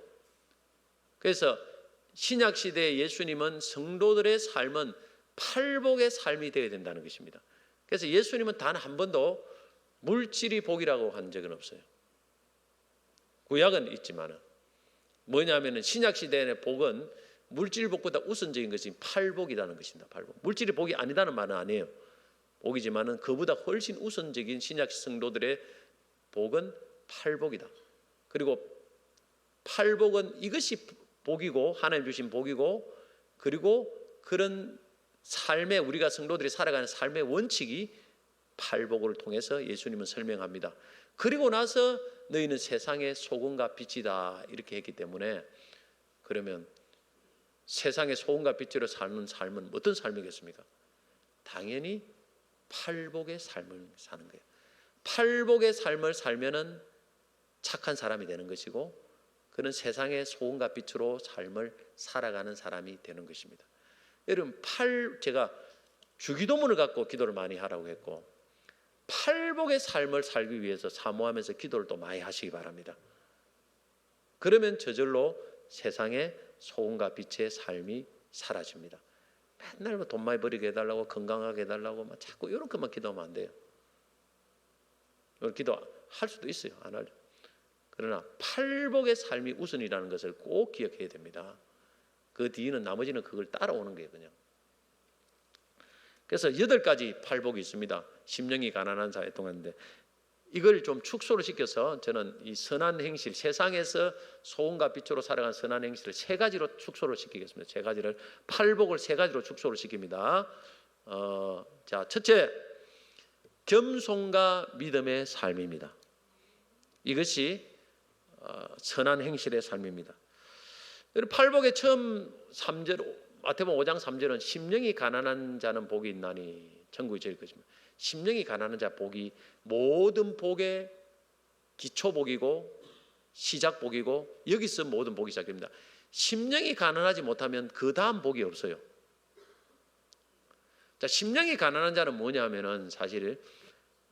[SPEAKER 1] 그래서 신약 시대의 예수님은 성도들의 삶은 팔복의 삶이 되어야 된다는 것입니다. 그래서 예수님은 단 한 번도 물질이 복이라고 한 적은 없어요. 구약은 있지만은 뭐냐면은 신약 시대의 복은 물질 복보다 우선적인 것이 팔복이라는 것입니다. 팔복. 물질이 복이 아니다는 말은 아니에요. 복이지만은 그보다 훨씬 우선적인 신약 성도들의 복은 팔복이다. 그리고 팔복은 이것이 복이고 하나님 주신 복이고, 그리고 그런 삶의 우리가 성도들이 살아가는 삶의 원칙이 팔복을 통해서 예수님은 설명합니다. 그리고 나서 너희는 세상의 소금과 빛이다 이렇게 했기 때문에, 그러면 세상의 소금과 빛으로 삶은 삶은 어떤 삶이겠습니까? 당연히 팔복의 삶을 사는 거예요. 팔복의 삶을 살면은 착한 사람이 되는 것이고, 그는 세상의 소금과 빛으로 삶을 살아가는 사람이 되는 것입니다. 여러분, 제가 주기도문을 갖고 기도를 많이 하라고 했고, 팔복의 삶을 살기 위해서 사모하면서 기도를 또 많이 하시기 바랍니다. 그러면 저절로 세상의 소금과 빛의 삶이 사라집니다. 맨날 돈 많이 벌이게 해달라고, 건강하게 해달라고 막 자꾸 이런 것만 기도하면 안 돼요. 기도할 수도 있어요, 안 하죠. 그러나 팔복의 삶이 우선이라는 것을 꼭 기억해야 됩니다. 그 뒤는 나머지는 그걸 따라오는 거예요, 그냥. 그래서 8가지 팔복이 있습니다. 심령이 가난한 자에 통하는데, 이걸 좀 축소를 시켜서 저는 이 선한 행실, 세상에서 소금과 빛으로 살아가는 선한 행실을 3가지로 축소를 시키겠습니다. 3가지를, 팔복을 3가지로 축소를 시킵니다. 자, 첫째, 겸손과 믿음의 삶입니다. 이것이 선한 행실의 삶입니다. 팔복의 처음 3절, 마태복음 5장 3절은 심령이 가난한 자는 복이 있나니 천국이 저희 것입니다. 심령이 가난한 자 복이 모든 복의 기초복이고 시작복이고, 여기서 모든 복이 시작됩니다. 심령이 가난하지 못하면 그 다음 복이 없어요. 자, 심령이 가난한 자는 뭐냐 하면은 사실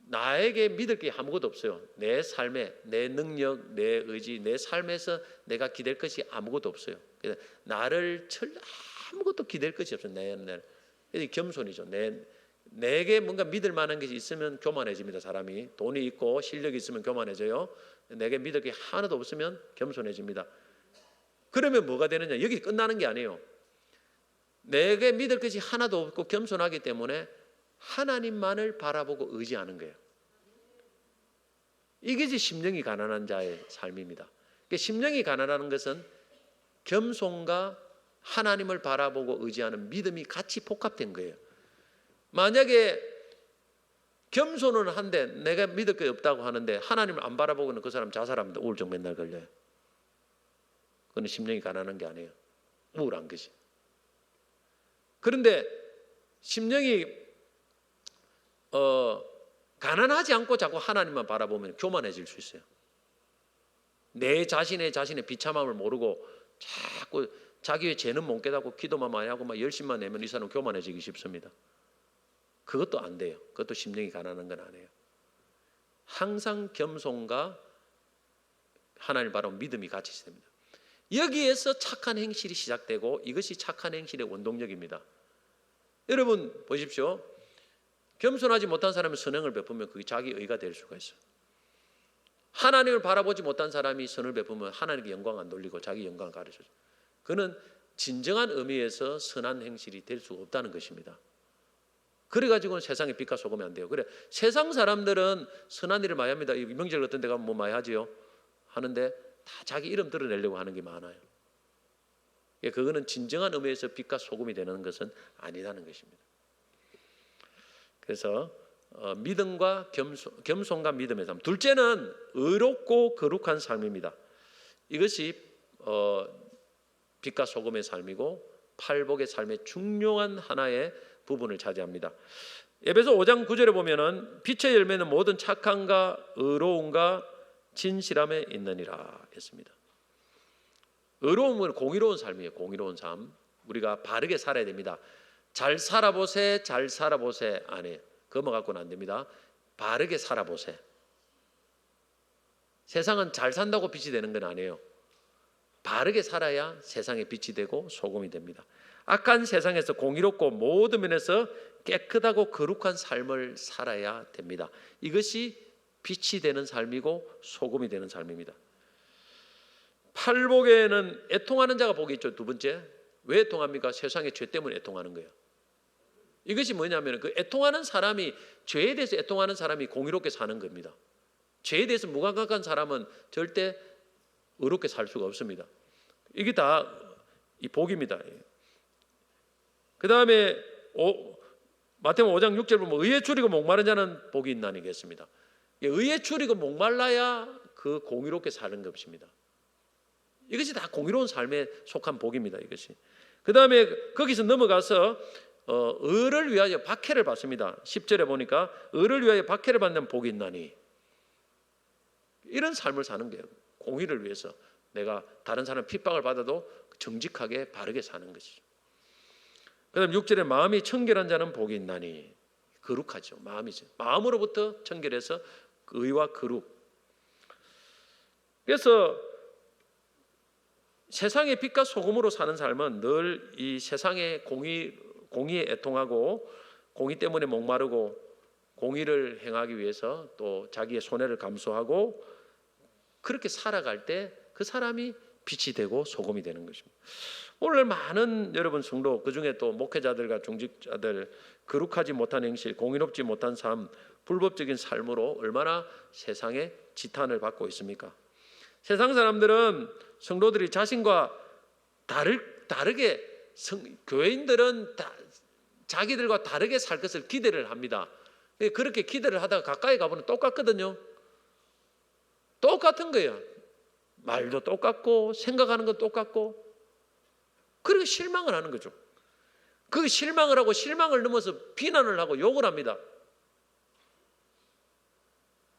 [SPEAKER 1] 나에게 믿을 게 아무것도 없어요. 내 삶에, 내 능력, 내 의지, 내 삶에서 내가 기댈 것이 아무것도 없어요. 그래서 나를 아무것도 기댈 것이 없어요. 그래서 겸손이죠. 내게 뭔가 믿을 만한 것이 있으면 교만해집니다. 사람이 돈이 있고 실력이 있으면 교만해져요. 내게 믿을 게 하나도 없으면 겸손해집니다. 그러면 뭐가 되느냐? 여기 끝나는 게 아니에요. 내게 믿을 것이 하나도 없고 겸손하기 때문에 하나님만을 바라보고 의지하는 거예요. 이게 심령이 가난한 자의 삶입니다. 그러니까 심령이 가난하는 것은 겸손과 하나님을 바라보고 의지하는 믿음이 같이 복합된 거예요. 만약에 겸손은 한데 내가 믿을 게 없다고 하는데 하나님을 안 바라보고는 그 사람 자살합니다. 우울증 맨날 걸려요. 그건 심령이 가난한 게 아니에요. 우울한 것이. 그런데 심령이 가난하지 않고 자꾸 하나님만 바라보면 교만해질 수 있어요. 내 자신의 비참함을 모르고 자꾸 자기의 죄는 못 깨닫고 기도만 많이 하고 막 열심만 내면 이 사람은 교만해지기 쉽습니다. 그것도 안 돼요. 그것도 심령이 가난한 건 아니에요. 항상 겸손과 하나님을 바라보는 믿음이 같이 있습니다. 여기에서 착한 행실이 시작되고 이것이 착한 행실의 원동력입니다. 여러분 보십시오. 겸손하지 못한 사람이 선행을 베푸면 그게 자기 의가 될 수가 있어요. 하나님을 바라보지 못한 사람이 선을 베푸면 하나님께 영광 안 돌리고 자기 영광을 가르쳐줘요. 그는 진정한 의미에서 선한 행실이 될 수가 없다는 것입니다. 그래가지고는 세상에 빛과 소금이 안 돼요. 그래, 세상 사람들은 선한 일을 많이 합니다. 명절 같은 데 가면 뭐 많이 하지요. 하는데 다 자기 이름 드러내려고 하는 게 많아요. 그거는 진정한 의미에서 빛과 소금이 되는 것은 아니라는 것입니다. 그래서 믿음과 겸손과 믿음의 삶. 둘째는 의롭고 거룩한 삶입니다. 이것이 빛과 소금의 삶이고 팔복의 삶의 중요한 하나의 부분을 차지합니다. 에베소 5장 9절에 보면은 빛의 열매는 모든 착함과 의로움과 진실함에 있느니라 했습니다. 의로움은 공의로운 삶이에요. 공의로운 삶. 우리가 바르게 살아야 됩니다. 잘 살아보세, 잘 살아보세 아니에요. 그거 갖고는 안 됩니다. 바르게 살아보세. 세상은 잘 산다고 빛이 되는 건 아니에요. 바르게 살아야 세상에 빛이 되고 소금이 됩니다. 악한 세상에서 공의롭고 모든 면에서 깨끗하고 거룩한 삶을 살아야 됩니다. 이것이 빛이 되는 삶이고 소금이 되는 삶입니다. 팔복에는 애통하는 자가 복이 있죠. 두 번째, 왜 애통합니까? 세상의 죄 때문에 애통하는 거예요. 이것이 뭐냐면 그 애통하는 사람이, 죄에 대해서 애통하는 사람이 공의롭게 사는 겁니다. 죄에 대해서 무감각한 사람은 절대 의롭게 살 수가 없습니다. 이게 다 이 복입니다. 그 다음에 마태복음 5장 6절 보면 의에 추리고 목마른 자는 복이 있나니겠습니다. 의에 추리고 목말라야 그 공의롭게 사는 것입니다. 이것이 다 공의로운 삶에 속한 복입니다. 이것이. 그 다음에 거기서 넘어가서 의를 위하여 박해를 받습니다. 10절에 보니까 의를 위하여 박해를 받는 복이 있나니, 이런 삶을 사는 거예요. 공의를 위해서 내가 다른 사람 핍박을 받아도 정직하게 바르게 사는 것이죠. 그 다음 6절에 마음이 청결한 자는 복이 있나니, 거룩하죠. 마음이죠. 마음으로부터 청결해서 의와 거룩. 그래서 세상의 빛과 소금으로 사는 삶은 늘 이 세상의 공의에 애통하고 공의 때문에 목마르고 공의를 행하기 위해서 또 자기의 손해를 감수하고 그렇게 살아갈 때 그 사람이 빛이 되고 소금이 되는 것입니다. 오늘 많은 여러분 성도, 그중에 또 목회자들과 중직자들, 거룩하지 못한 행실, 공의롭지 못한 삶, 불법적인 삶으로 얼마나 세상에 지탄을 받고 있습니까? 세상 사람들은, 성도들이 자신과 다르게, 교회인들은 자기들과 다르게 살 것을 기대를 합니다. 그렇게 기대를 하다가 가까이 가보면 똑같거든요. 똑같은 거예요. 말도 똑같고 생각하는 건 똑같고, 그리고 실망을 하는 거죠. 그 실망을 하고 실망을 넘어서 비난을 하고 욕을 합니다.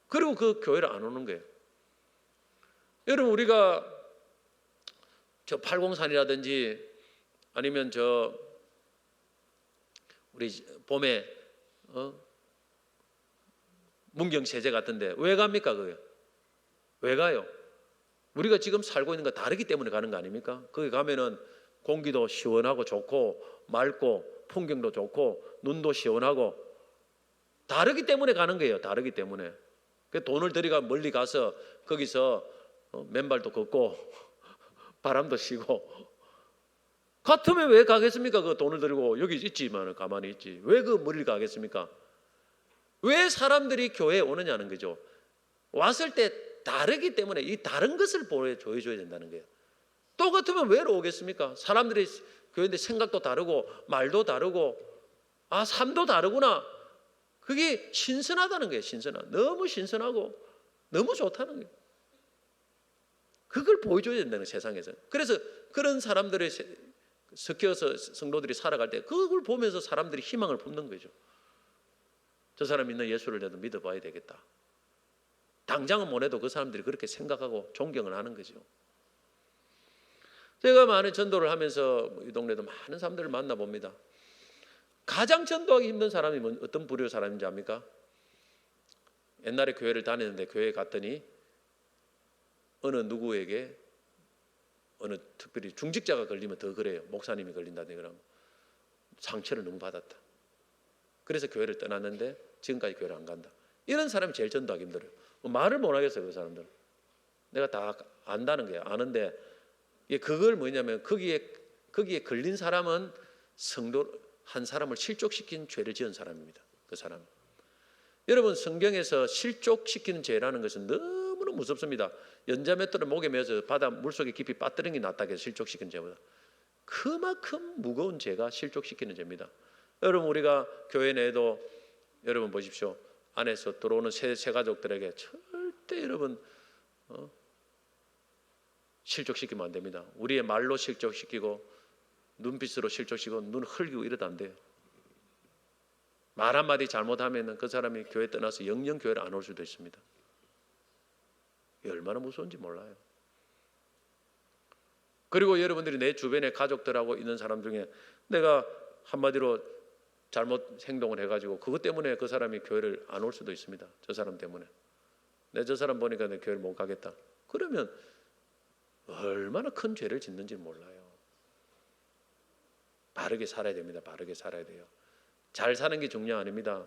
[SPEAKER 1] 그리고 그 교회를 안 오는 거예요. 여러분, 우리가 저 팔공산이라든지 아니면 저 우리 봄에 문경세제 같은데 왜 갑니까? 그게 왜 가요? 우리가 지금 살고 있는 거 다르기 때문에 가는 거 아닙니까? 거기 가면은 공기도 시원하고 좋고 맑고 풍경도 좋고 눈도 시원하고 다르기 때문에 가는 거예요. 다르기 때문에. 돈을 들이가 멀리 가서 거기서 맨발도 걷고 바람도 쉬고, 같으면 왜 가겠습니까? 그 돈을 들고 여기 있지만 가만히 있지. 왜 그 멀리 가겠습니까? 왜 사람들이 교회에 오느냐는 거죠. 왔을 때 다르기 때문에 이 다른 것을 보여줘야 된다는 거예요. 똑같으면 왜 오겠습니까? 사람들이 교회인데 생각도 다르고 말도 다르고 삶도 다르구나. 그게 신선하다는 거예요. 너무 신선하고 너무 좋다는 거예요. 그걸 보여줘야 된다는 거예요, 세상에서. 그래서 그런 사람들을 섞여서 성도들이 살아갈 때 그걸 보면서 사람들이 희망을 품는 거죠. 저 사람 믿는 예수를 내도 믿어봐야 되겠다. 당장은 못 해도 그 사람들이 그렇게 생각하고 존경을 하는 거죠. 제가 많은 전도를 하면서 이 동네도 많은 사람들을 만나봅니다. 가장 전도하기 힘든 사람이 어떤 부류의 사람인지 압니까? 옛날에 교회를 다녔는데 교회에 갔더니 어느 누구에게 어느 특별히 중직자가 걸리면 더 그래요. 목사님이 걸린다든지 그러면 상처를 너무 받았다. 그래서 교회를 떠났는데 지금까지 교회를 안 간다. 이런 사람이 제일 전도하기 힘들어요. 말을 못 하겠어요. 그 사람들. 내가 다 안다는 거예요. 아는데 그걸 뭐냐면 거기에 걸린 사람은 성도 한 사람을 실족시킨 죄를 지은 사람입니다. 그 사람. 여러분, 성경에서 실족시키는 죄라는 것은 너무나 무섭습니다. 연자맷돌을 목에 매어서 바다 물속에 깊이 빠뜨리는 게 낫다 해서 실족시키는 죄보다 그만큼 무거운 죄가 실족시키는 죄입니다. 여러분, 우리가 교회 내에도 여러분 보십시오. 안에서 들어오는 새 가족들에게 절대 여러분 실족시키면 안 됩니다. 우리의 말로 실족시키고 눈빛으로 실족시키고 눈 흘리고 이러다 안 돼요. 말 한마디 잘못하면 그 사람이 교회 떠나서 영영 교회를 안 올 수도 있습니다. 얼마나 무서운지 몰라요. 그리고 여러분들이 내 주변에 가족들하고 있는 사람 중에 내가 한마디로 잘못 행동을 해가지고 그것 때문에 그 사람이 교회를 안 올 수도 있습니다. 저 사람 때문에. 내 저 사람 보니까 내 교회를 못 가겠다. 그러면 얼마나 큰 죄를 짓는지 몰라요. 바르게 살아야 됩니다. 바르게 살아야 돼요. 잘 사는 게 중요 아닙니다.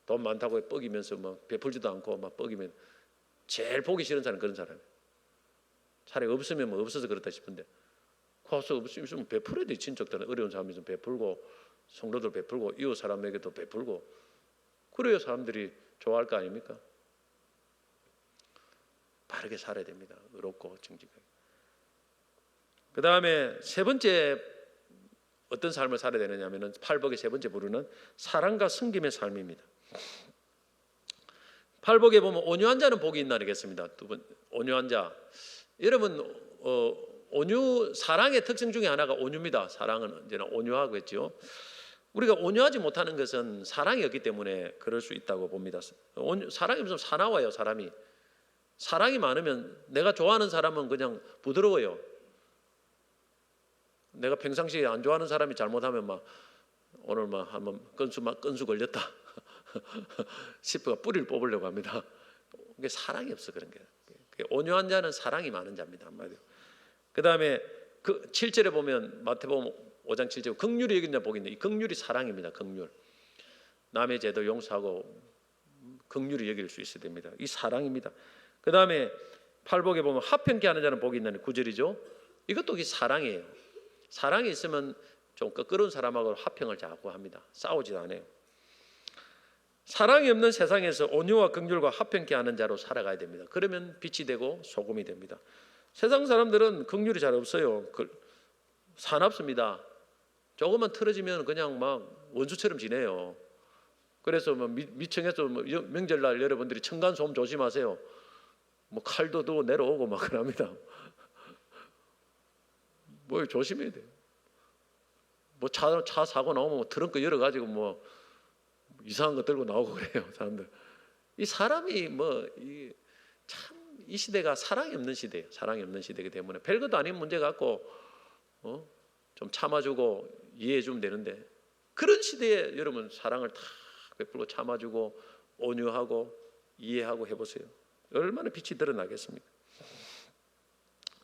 [SPEAKER 1] 돈 많다고 뻐기면서 베풀지도 않고 뻐기면 제일 보기 싫은 사람은 그런 사람이에요. 차라리 없으면 없어서 그렇다 싶은데 가서 없으면 베풀어야 돼. 친척들은 어려운 사람이 좀 베풀고 성도들 베풀고 이웃 사람에게도 베풀고 그래야 사람들이 좋아할 거 아닙니까? 바르게 살아야 됩니다. 의롭고 정직하게. 그 다음에 세 번째 어떤 삶을 살아야 되느냐면은 팔복의 세 번째 부류는 사랑과 섬김의 삶입니다. 팔복에 보면 온유한 자는 복이 있나겠습니다. 두 번, 온유한 자. 여러분 온유, 사랑의 특성 중에 하나가 온유입니다. 사랑은 언제나 온유하고 했죠. 우리가 온유하지 못하는 것은 사랑이 없기 때문에 그럴 수 있다고 봅니다. 사랑이 없으면 사나워요. 사랑이 많으면, 내가 좋아하는 사람은 그냥 부드러워요. 내가 평상시에 안 좋아하는 사람이 잘못하면 막 오늘 막 한번 건수 걸렸다 싶어가 뿌리를 뽑으려고 합니다. 그게 사랑이 없어 그런 게. 온유한 자는 사랑이 많은 자입니다. 한마디로. 그 다음에 그 7절에 보면 마태복음 5장 7절 긍휼히 여긴 자 복이 있는데, 이 긍휼이 사랑입니다. 긍휼. 남의 죄도 용서하고 긍휼히 여길 수 있어야 됩니다. 이 사랑입니다. 그 다음에 팔복에 보면 화평케 하는 자는 복이 있다는 9절이죠. 이것도 사랑이에요. 사랑이 있으면 좀 껄끄러운 사람하고 화평을 자꾸 합니다. 싸우지도 않아요. 사랑이 없는 세상에서 온유와 긍휼과 화평케 하는 자로 살아가야 됩니다. 그러면 빛이 되고 소금이 됩니다. 세상 사람들은 긍휼이 잘 없어요. 사납습니다. 조금만 틀어지면 그냥 막 원수처럼 지내요. 그래서 뭐 미청에서 명절날 여러분들이 층간소음 조심하세요. 뭐 칼도 두고 내려오고 막 그럽니다. 뭐 조심해야 돼요. 뭐 차 사고 나오면 뭐 트렁크 열어가지고 뭐 이상한 거 들고 나오고 그래요. 사람들. 이 사람이 이 시대가 사랑이 없는 시대예요. 사랑이 없는 시대이기 때문에 별것도 아닌 문제 갖고 좀 참아주고 이해해주면 되는데, 그런 시대에 여러분 사랑을 다 베풀고 참아주고 온유하고 이해하고 해보세요. 얼마나 빛이 드러나겠습니까?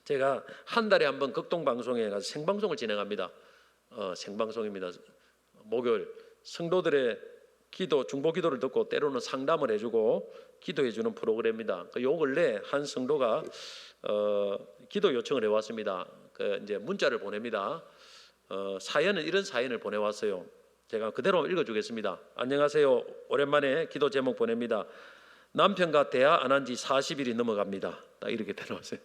[SPEAKER 1] 제가 한 달에 한 번 극동방송에 가서 생방송을 진행합니다. 생방송입니다. 목요일 성도들의 기도, 중보 기도를 듣고 때로는 상담을 해주고 기도해주는 프로그램입니다. 요 근래 한 성도가 기도 요청을 해왔습니다. 이제 문자를 보냅니다. 사연은 이런 사연을 보내왔어요. 제가 그대로 읽어주겠습니다. 안녕하세요. 오랜만에 기도 제목 보냅니다. 남편과 대화 안 한 지 40일이 넘어갑니다. 딱 이렇게 되어왔어요.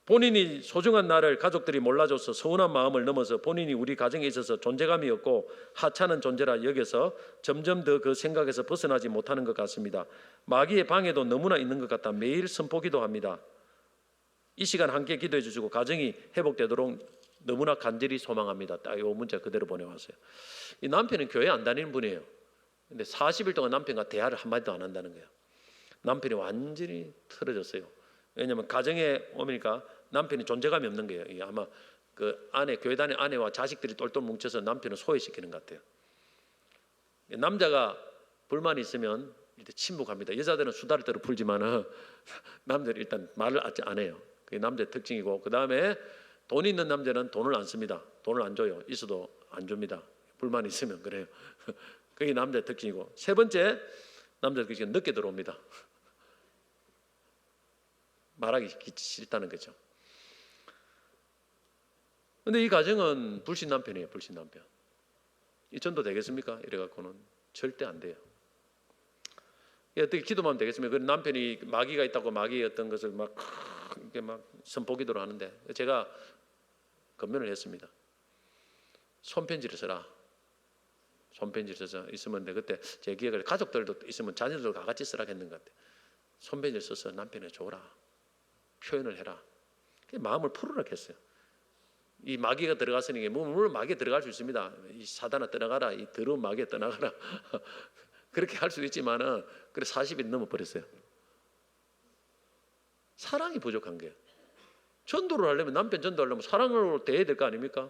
[SPEAKER 1] 본인이 소중한 나를 가족들이 몰라줘서 서운한 마음을 넘어서 본인이 우리 가정에 있어서 존재감이 없고 하찮은 존재라 여겨서 점점 더 그 생각에서 벗어나지 못하는 것 같습니다. 마귀의 방해도 너무나 있는 것 같아 매일 선포기도 합니다. 이 시간 함께 기도해 주시고 가정이 회복되도록 너무나 간절히 소망합니다. 딱 이 문자 그대로 보내왔어요. 이 남편은 교회 안 다니는 분이에요. 근데 40일 동안 남편과 대화를 한마디도 안 한다는 거예요. 남편이 완전히 틀어졌어요. 왜냐하면 가정에 오니까 남편이 존재감이 없는 거예요. 아마 그 아내, 교회 다니는 아내와 자식들이 똘똘 뭉쳐서 남편을 소외시키는 것 같아요. 남자가 불만이 있으면 일단 침묵합니다. 여자들은 수다를 떨어 풀지만은 남자들은 일단 말을 안 해요. 그게 남자의 특징이고, 그 다음에 돈 있는 남자는 돈을 안 씁니다. 돈을 안 줘요. 있어도 안 줍니다. 불만이 있으면 그래요. 그게 남자의 특징이고, 세 번째, 남자들이 늦게 들어옵니다. 말하기 싫다는 거죠. 근데 이 가정은 불신 남편이에요. 불신 남편. 이 전도 되겠습니까? 이래갖고는 절대 안 돼요. 어떻게 기도만 되겠습니까? 그 남편이 마귀가 있다고 마귀의 어떤 것을 이렇게 선포기도를 하는데 제가 권면을 했습니다. 손편지를 써라. 손편지를 써서 있으면 돼. 그때 제 기획을 가족들도 있으면 자녀들도 다 같이 쓰라 했는 것 같아요. 손편지를 써서 남편에 줘라. 표현을 해라. 마음을 풀으라 했어요. 이 마귀가 들어갔으니 물론 마귀에 들어갈 수 있습니다. 이 사단아 떠나가라. 이 더러운 마귀에 떠나가라. 그렇게 할 수도 있지만은 그래 40일 넘어버렸어요. 사랑이 부족한 거예요. 전도를 하려면 남편 전도하려면 사랑으로 대해야 될 거 아닙니까?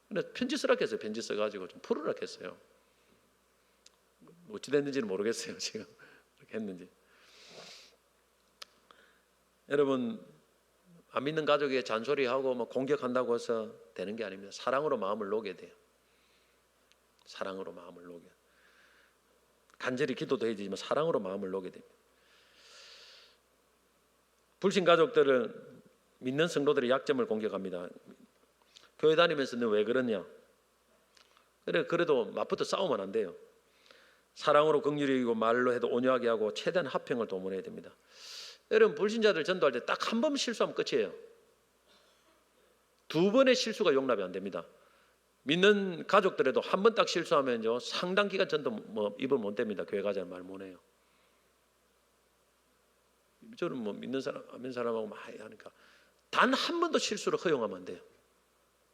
[SPEAKER 1] 근데 편지 쓰라 했어요. 편지 써가지고 좀 풀으라 했어요. 어찌 됐는지는 모르겠어요. 지금 그렇게 했는지. 여러분, 안 믿는 가족에게 잔소리하고 공격한다고 해서 되는 게 아닙니다. 사랑으로 마음을 녹여야 돼요. 사랑으로 마음을 녹여. 간절히 기도도 해야 되지만 사랑으로 마음을 녹여야 됩니다. 불신 가족들은 믿는 성도들의 약점을 공격합니다. 교회 다니면서 너 왜 그러냐? 그래도 맞붙어 싸우면 안 돼요. 사랑으로 긍휼히 여기고 말로 해도 온유하게 하고 최대한 화평을 도모해야 됩니다. 여러분, 불신자들 전도할 때 딱 한 번 실수하면 끝이에요. 두 번의 실수가 용납이 안 됩니다. 믿는 가족들에도 한 번 딱 실수하면요 상당 기간 전도 입을 못 댑니다. 교회 가자는 말 못 해요. 저는 믿는 사람 안 믿는 사람하고 많이 하니까 단 한 번도 실수를 허용하면 안 돼요.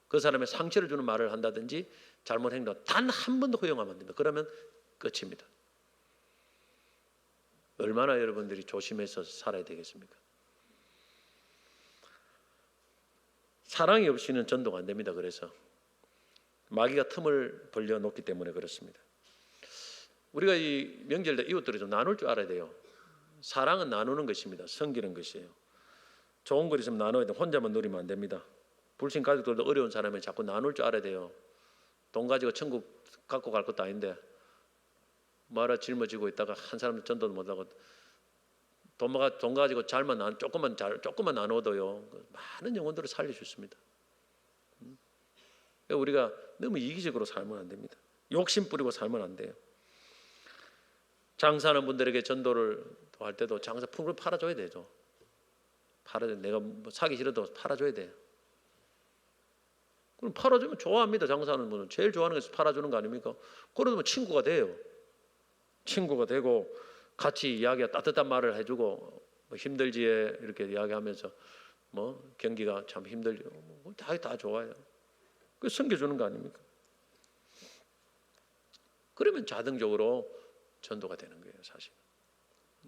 [SPEAKER 1] 그 사람의 상처를 주는 말을 한다든지 잘못 행동 단 한 번도 허용하면 안 됩니다. 그러면 끝입니다. 얼마나 여러분들이 조심해서 살아야 되겠습니까? 사랑이 없이는 전도가 안 됩니다. 그래서 마귀가 틈을 벌려놓기 때문에 그렇습니다. 우리가 이 명절때 이웃들을 좀 나눌 줄 알아야 돼요. 사랑은 나누는 것입니다. 섬기는 것이에요. 좋은 거 있으면 나눠야 돼. 혼자만 누리면 안 됩니다. 불신 가족들도 어려운 사람이 자꾸 나눌 줄 알아야 돼요. 돈 가지고 천국 갖고 갈 것도 아닌데 말아 짊어지고 있다가 한 사람도 전도도 못하고 돈 가지고 조금만 나눠도요 많은 영혼들을 살릴 수 있습니다. 우리가 너무 이기적으로 살면 안 됩니다. 욕심 부리고 살면 안 돼요. 장사하는 분들에게 전도를 할 때도 장사 품을 팔아줘야 되죠. 내가 뭐 사기 싫어도 팔아줘야 돼요. 그럼 팔아주면 좋아합니다. 장사하는 분은 제일 좋아하는 것이 팔아주는 거 아닙니까? 그러면 친구가 돼요. 친구가 되고 같이 이야기가 따뜻한 말을 해주고 뭐 힘들지에 이렇게 이야기하면서 뭐 경기가 참 힘들죠. 다 좋아요. 그 섬겨주는 거 아닙니까? 그러면 자동적으로 전도가 되는 거예요. 사실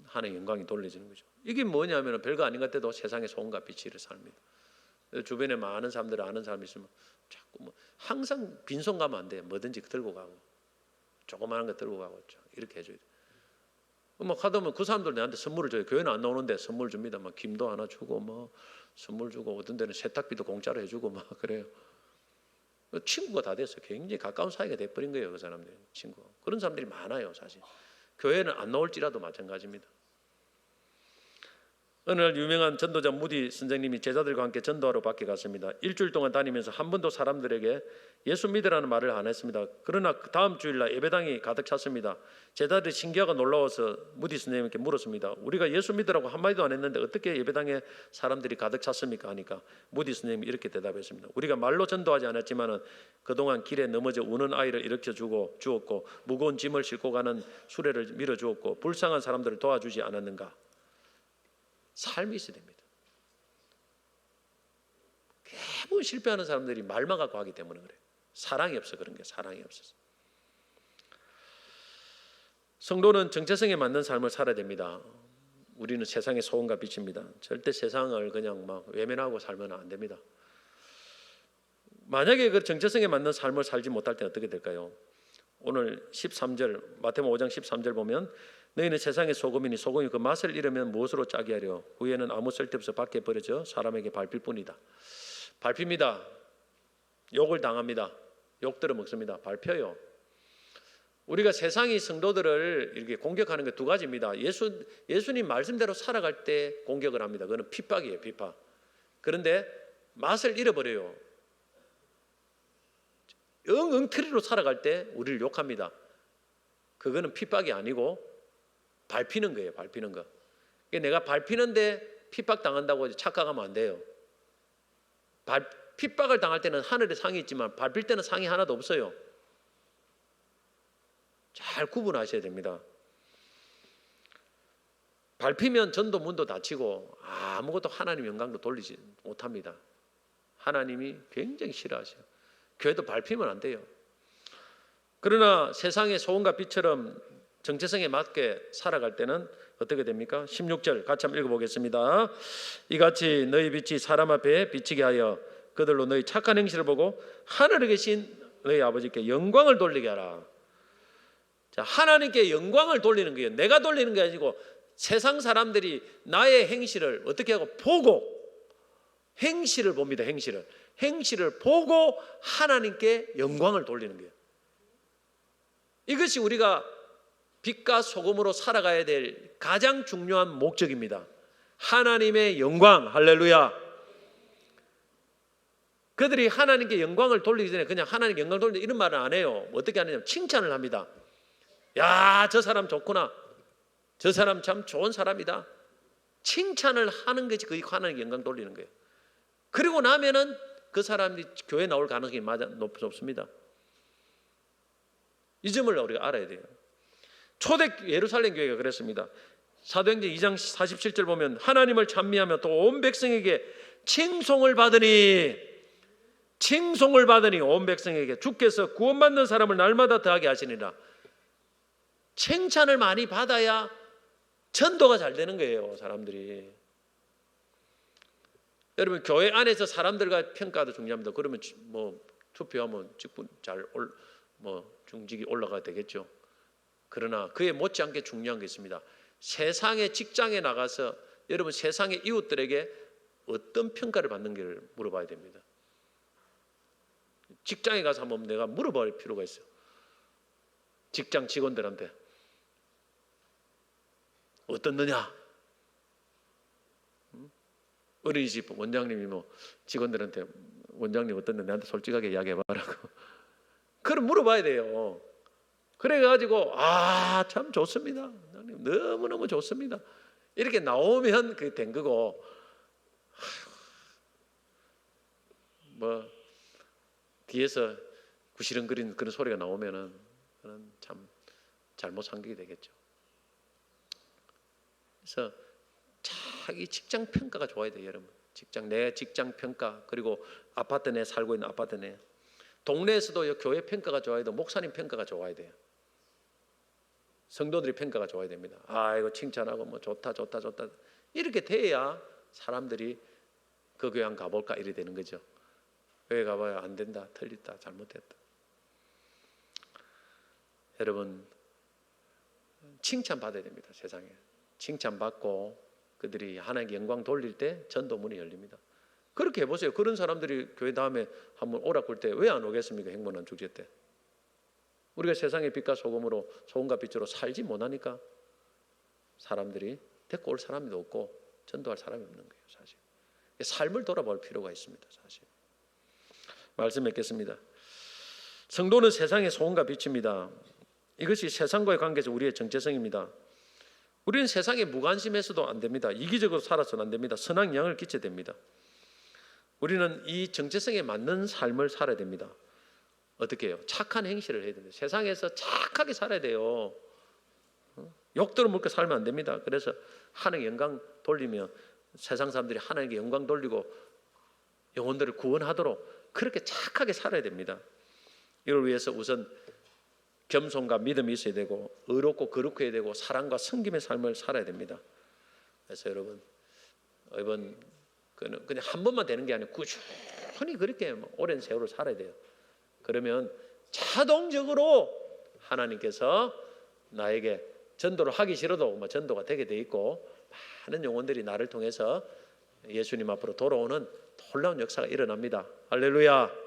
[SPEAKER 1] 하나님의 영광이 돌려지는 거죠. 이게 뭐냐면 별거 아닌 것 같아도 세상의 소금과 빛을 삽니다. 주변에 많은 사람들 아는 사람이 있으면 자꾸 뭐 항상 빈손 가면 안 돼요. 뭐든지 들고 가고 조그마한 거 들고 가고 이렇게 해줘야 돼요. 뭐 하다 보면 그 사람들 내한테 선물을 줘요. 교회는 안 나오는데 선물 줍니다. 막 김도 하나 주고 뭐 선물 주고 어떤 데는 세탁비도 공짜로 해주고 막 그래요. 친구가 다 됐어요. 굉장히 가까운 사이가 돼버린 거예요. 그 사람들 친구. 그런 사람들이 많아요. 사실 교회는 안 나올지라도 마찬가지입니다. 어느 날 유명한 전도자 무디 선생님이 제자들과 함께 전도하러 밖에 갔습니다. 일주일 동안 다니면서 한 번도 사람들에게 예수 믿으라는 말을 안 했습니다. 그러나 다음 주일날 예배당이 가득 찼습니다. 제자들이 신기하고 놀라워서 무디 선생님께 물었습니다. 우리가 예수 믿으라고 한마디도 안 했는데 어떻게 예배당에 사람들이 가득 찼습니까? 하니까 무디 선생님이 이렇게 대답했습니다. 우리가 말로 전도하지 않았지만 그동안 길에 넘어져 우는 아이를 일으켜 주었고 무거운 짐을 싣고 가는 수레를 밀어주었고 불쌍한 사람들을 도와주지 않았는가? 삶이 있어야 됩니다. 대부분 실패하는 사람들이 말만 갖고 하기 때문에 그래요. 사랑이 없어 그런 게 사랑이 없어서. 성도는 정체성에 맞는 삶을 살아야 됩니다. 우리는 세상의 소금과 빛입니다. 절대 세상을 그냥 막 외면하고 살면 안 됩니다. 만약에 그 정체성에 맞는 삶을 살지 못할 때 어떻게 될까요? 오늘 13절 마태복음 5장 13절 보면 너희는 세상의 소금이니 소금이 그 맛을 잃으면 무엇으로 짜게 하려 후에는 아무 쓸데없어 밖에 버려져 사람에게 밟힐 뿐이다. 밟힙니다. 욕을 당합니다. 욕 들어 먹습니다. 밟혀요. 우리가 세상이 성도들을 이렇게 공격하는 게 두 가지입니다. 예수님 말씀대로 살아갈 때 공격을 합니다. 그거는 핍박이에요. 핍박. 그런데 맛을 잃어버려요. 엉엉터리로 살아갈 때 우리를 욕합니다. 그거는 핍박이 아니고 밟히는 거예요. 밟히는 거. 내가 밟히는데 핍박당한다고 착각하면 안 돼요. 핍박을 당할 때는 하늘에 상이 있지만 밟힐 때는 상이 하나도 없어요. 잘 구분하셔야 됩니다. 밟히면 전도 문도 닫히고 아무것도 하나님 영광도 돌리지 못합니다. 하나님이 굉장히 싫어하셔요. 교회도 밟히면 안 돼요. 그러나 세상의 소금과 빛처럼 정체성에 맞게 살아갈 때는 어떻게 됩니까? 16절 같이 한번 읽어보겠습니다. 이같이 너희 빛이 사람 앞에 비치게 하여 그들로 너희 착한 행실을 보고 하늘에 계신 너희 아버지께 영광을 돌리게 하라. 자, 하나님께 영광을 돌리는 거예요. 내가 돌리는 게 아니고 세상 사람들이 나의 행실을 어떻게 하고 보고 행실을 봅니다. 행실을 보고 하나님께 영광을 돌리는 거예요. 이것이 우리가 빛과 소금으로 살아가야 될 가장 중요한 목적입니다. 하나님의 영광, 할렐루야. 그들이 하나님께 영광을 돌리기 전에 그냥 하나님께 영광을 돌리는 이런 말은 안 해요. 어떻게 하느냐? 칭찬을 합니다. 야, 저 사람 좋구나. 저 사람 참 좋은 사람이다. 칭찬을 하는 것이 거의 하나님께 영광 돌리는 거예요. 그리고 나면은 그 사람이 교회 나올 가능성이 높습니다. 이 점을 우리가 알아야 돼요. 초대 예루살렘 교회가 그랬습니다. 사도행전 2장 47절 보면 하나님을 찬미하며 또 온 백성에게 칭송을 받으니 온 백성에게 주께서 구원받는 사람을 날마다 더하게 하시니라. 칭찬을 많이 받아야 전도가 잘 되는 거예요, 사람들이. 여러분, 교회 안에서 사람들과 평가도 중요합니다. 그러면 뭐 투표하면 직분 중직이 올라가야 되겠죠. 그러나 그에 못지않게 중요한 게 있습니다. 세상의 직장에 나가서 여러분 세상의 이웃들에게 어떤 평가를 받는지를 물어봐야 됩니다. 직장에 가서 한번 내가 물어볼 필요가 있어요. 직장 직원들한테 어떻느냐? 어린이집 원장님이 뭐 직원들한테 원장님 어떻는데 나한테 솔직하게 이야기해봐라고. 그럼 물어봐야 돼요. 그래가지고 참 좋습니다. 원장님 너무너무 좋습니다. 이렇게 나오면 그게 된 거고, 뭐 뒤에서 구시렁거리는 그런 소리가 나오면은 그는 참 잘못 상기게 되겠죠. 그래서 자기 직장 평가가 좋아야 돼요, 여러분. 내 직장 평가, 그리고 아파트 내 살고 있는 아파트 내, 동네에서도 교회 평가가 좋아야 돼요. 목사님 평가가 좋아야 돼요. 성도들이 평가가 좋아야 됩니다. 이거 칭찬하고 뭐 좋다 이렇게 돼야 사람들이 그 교회 한 가볼까 이래 되는 거죠. 교회 가봐야 안 된다, 틀렸다, 잘못했다. 여러분, 칭찬 받아야 됩니다. 세상에 칭찬 받고 그들이 하나님께 영광 돌릴 때 전도 문이 열립니다. 그렇게 해보세요. 그런 사람들이 교회 다음에 한번 오라 그럴 때 왜 안 오겠습니까? 행복한 축제 때. 우리가 세상의 빛과 소금으로, 소금과 빛으로 살지 못하니까 사람들이 데리고 올 사람이 없고 전도할 사람이 없는 거예요, 사실. 삶을 돌아볼 필요가 있습니다, 사실. 말씀 맺겠습니다. 성도는 세상의 소금과 빛입니다. 이것이 세상과의 관계에서 우리의 정체성입니다. 우리는 세상에 무관심해서도 안 됩니다. 이기적으로 살아서는 안 됩니다. 선한 영향을 끼쳐야 됩니다. 우리는 이 정체성에 맞는 삶을 살아야 됩니다. 어떻게 해요? 착한 행실을 해야 됩니다. 세상에서 착하게 살아야 돼요. 욕들어 먹고 살면 안 됩니다. 그래서 하나님께 영광 돌리며 세상 사람들이 하나님께 영광 돌리고 영혼들을 구원하도록 그렇게 착하게 살아야 됩니다. 이걸 위해서 우선 겸손과 믿음이 있어야 되고, 의롭고 거룩해야 되고, 사랑과 섬김의 삶을 살아야 됩니다. 그래서 여러분, 이번 그냥 한 번만 되는 게 아니고 꾸준히 그렇게 오랜 세월을 살아야 돼요. 그러면 자동적으로 하나님께서 나에게 전도를 하기 싫어도 전도가 되게 돼 있고, 많은 영혼들이 나를 통해서 예수님 앞으로 돌아오는 놀라운 역사가 일어납니다. 할렐루야.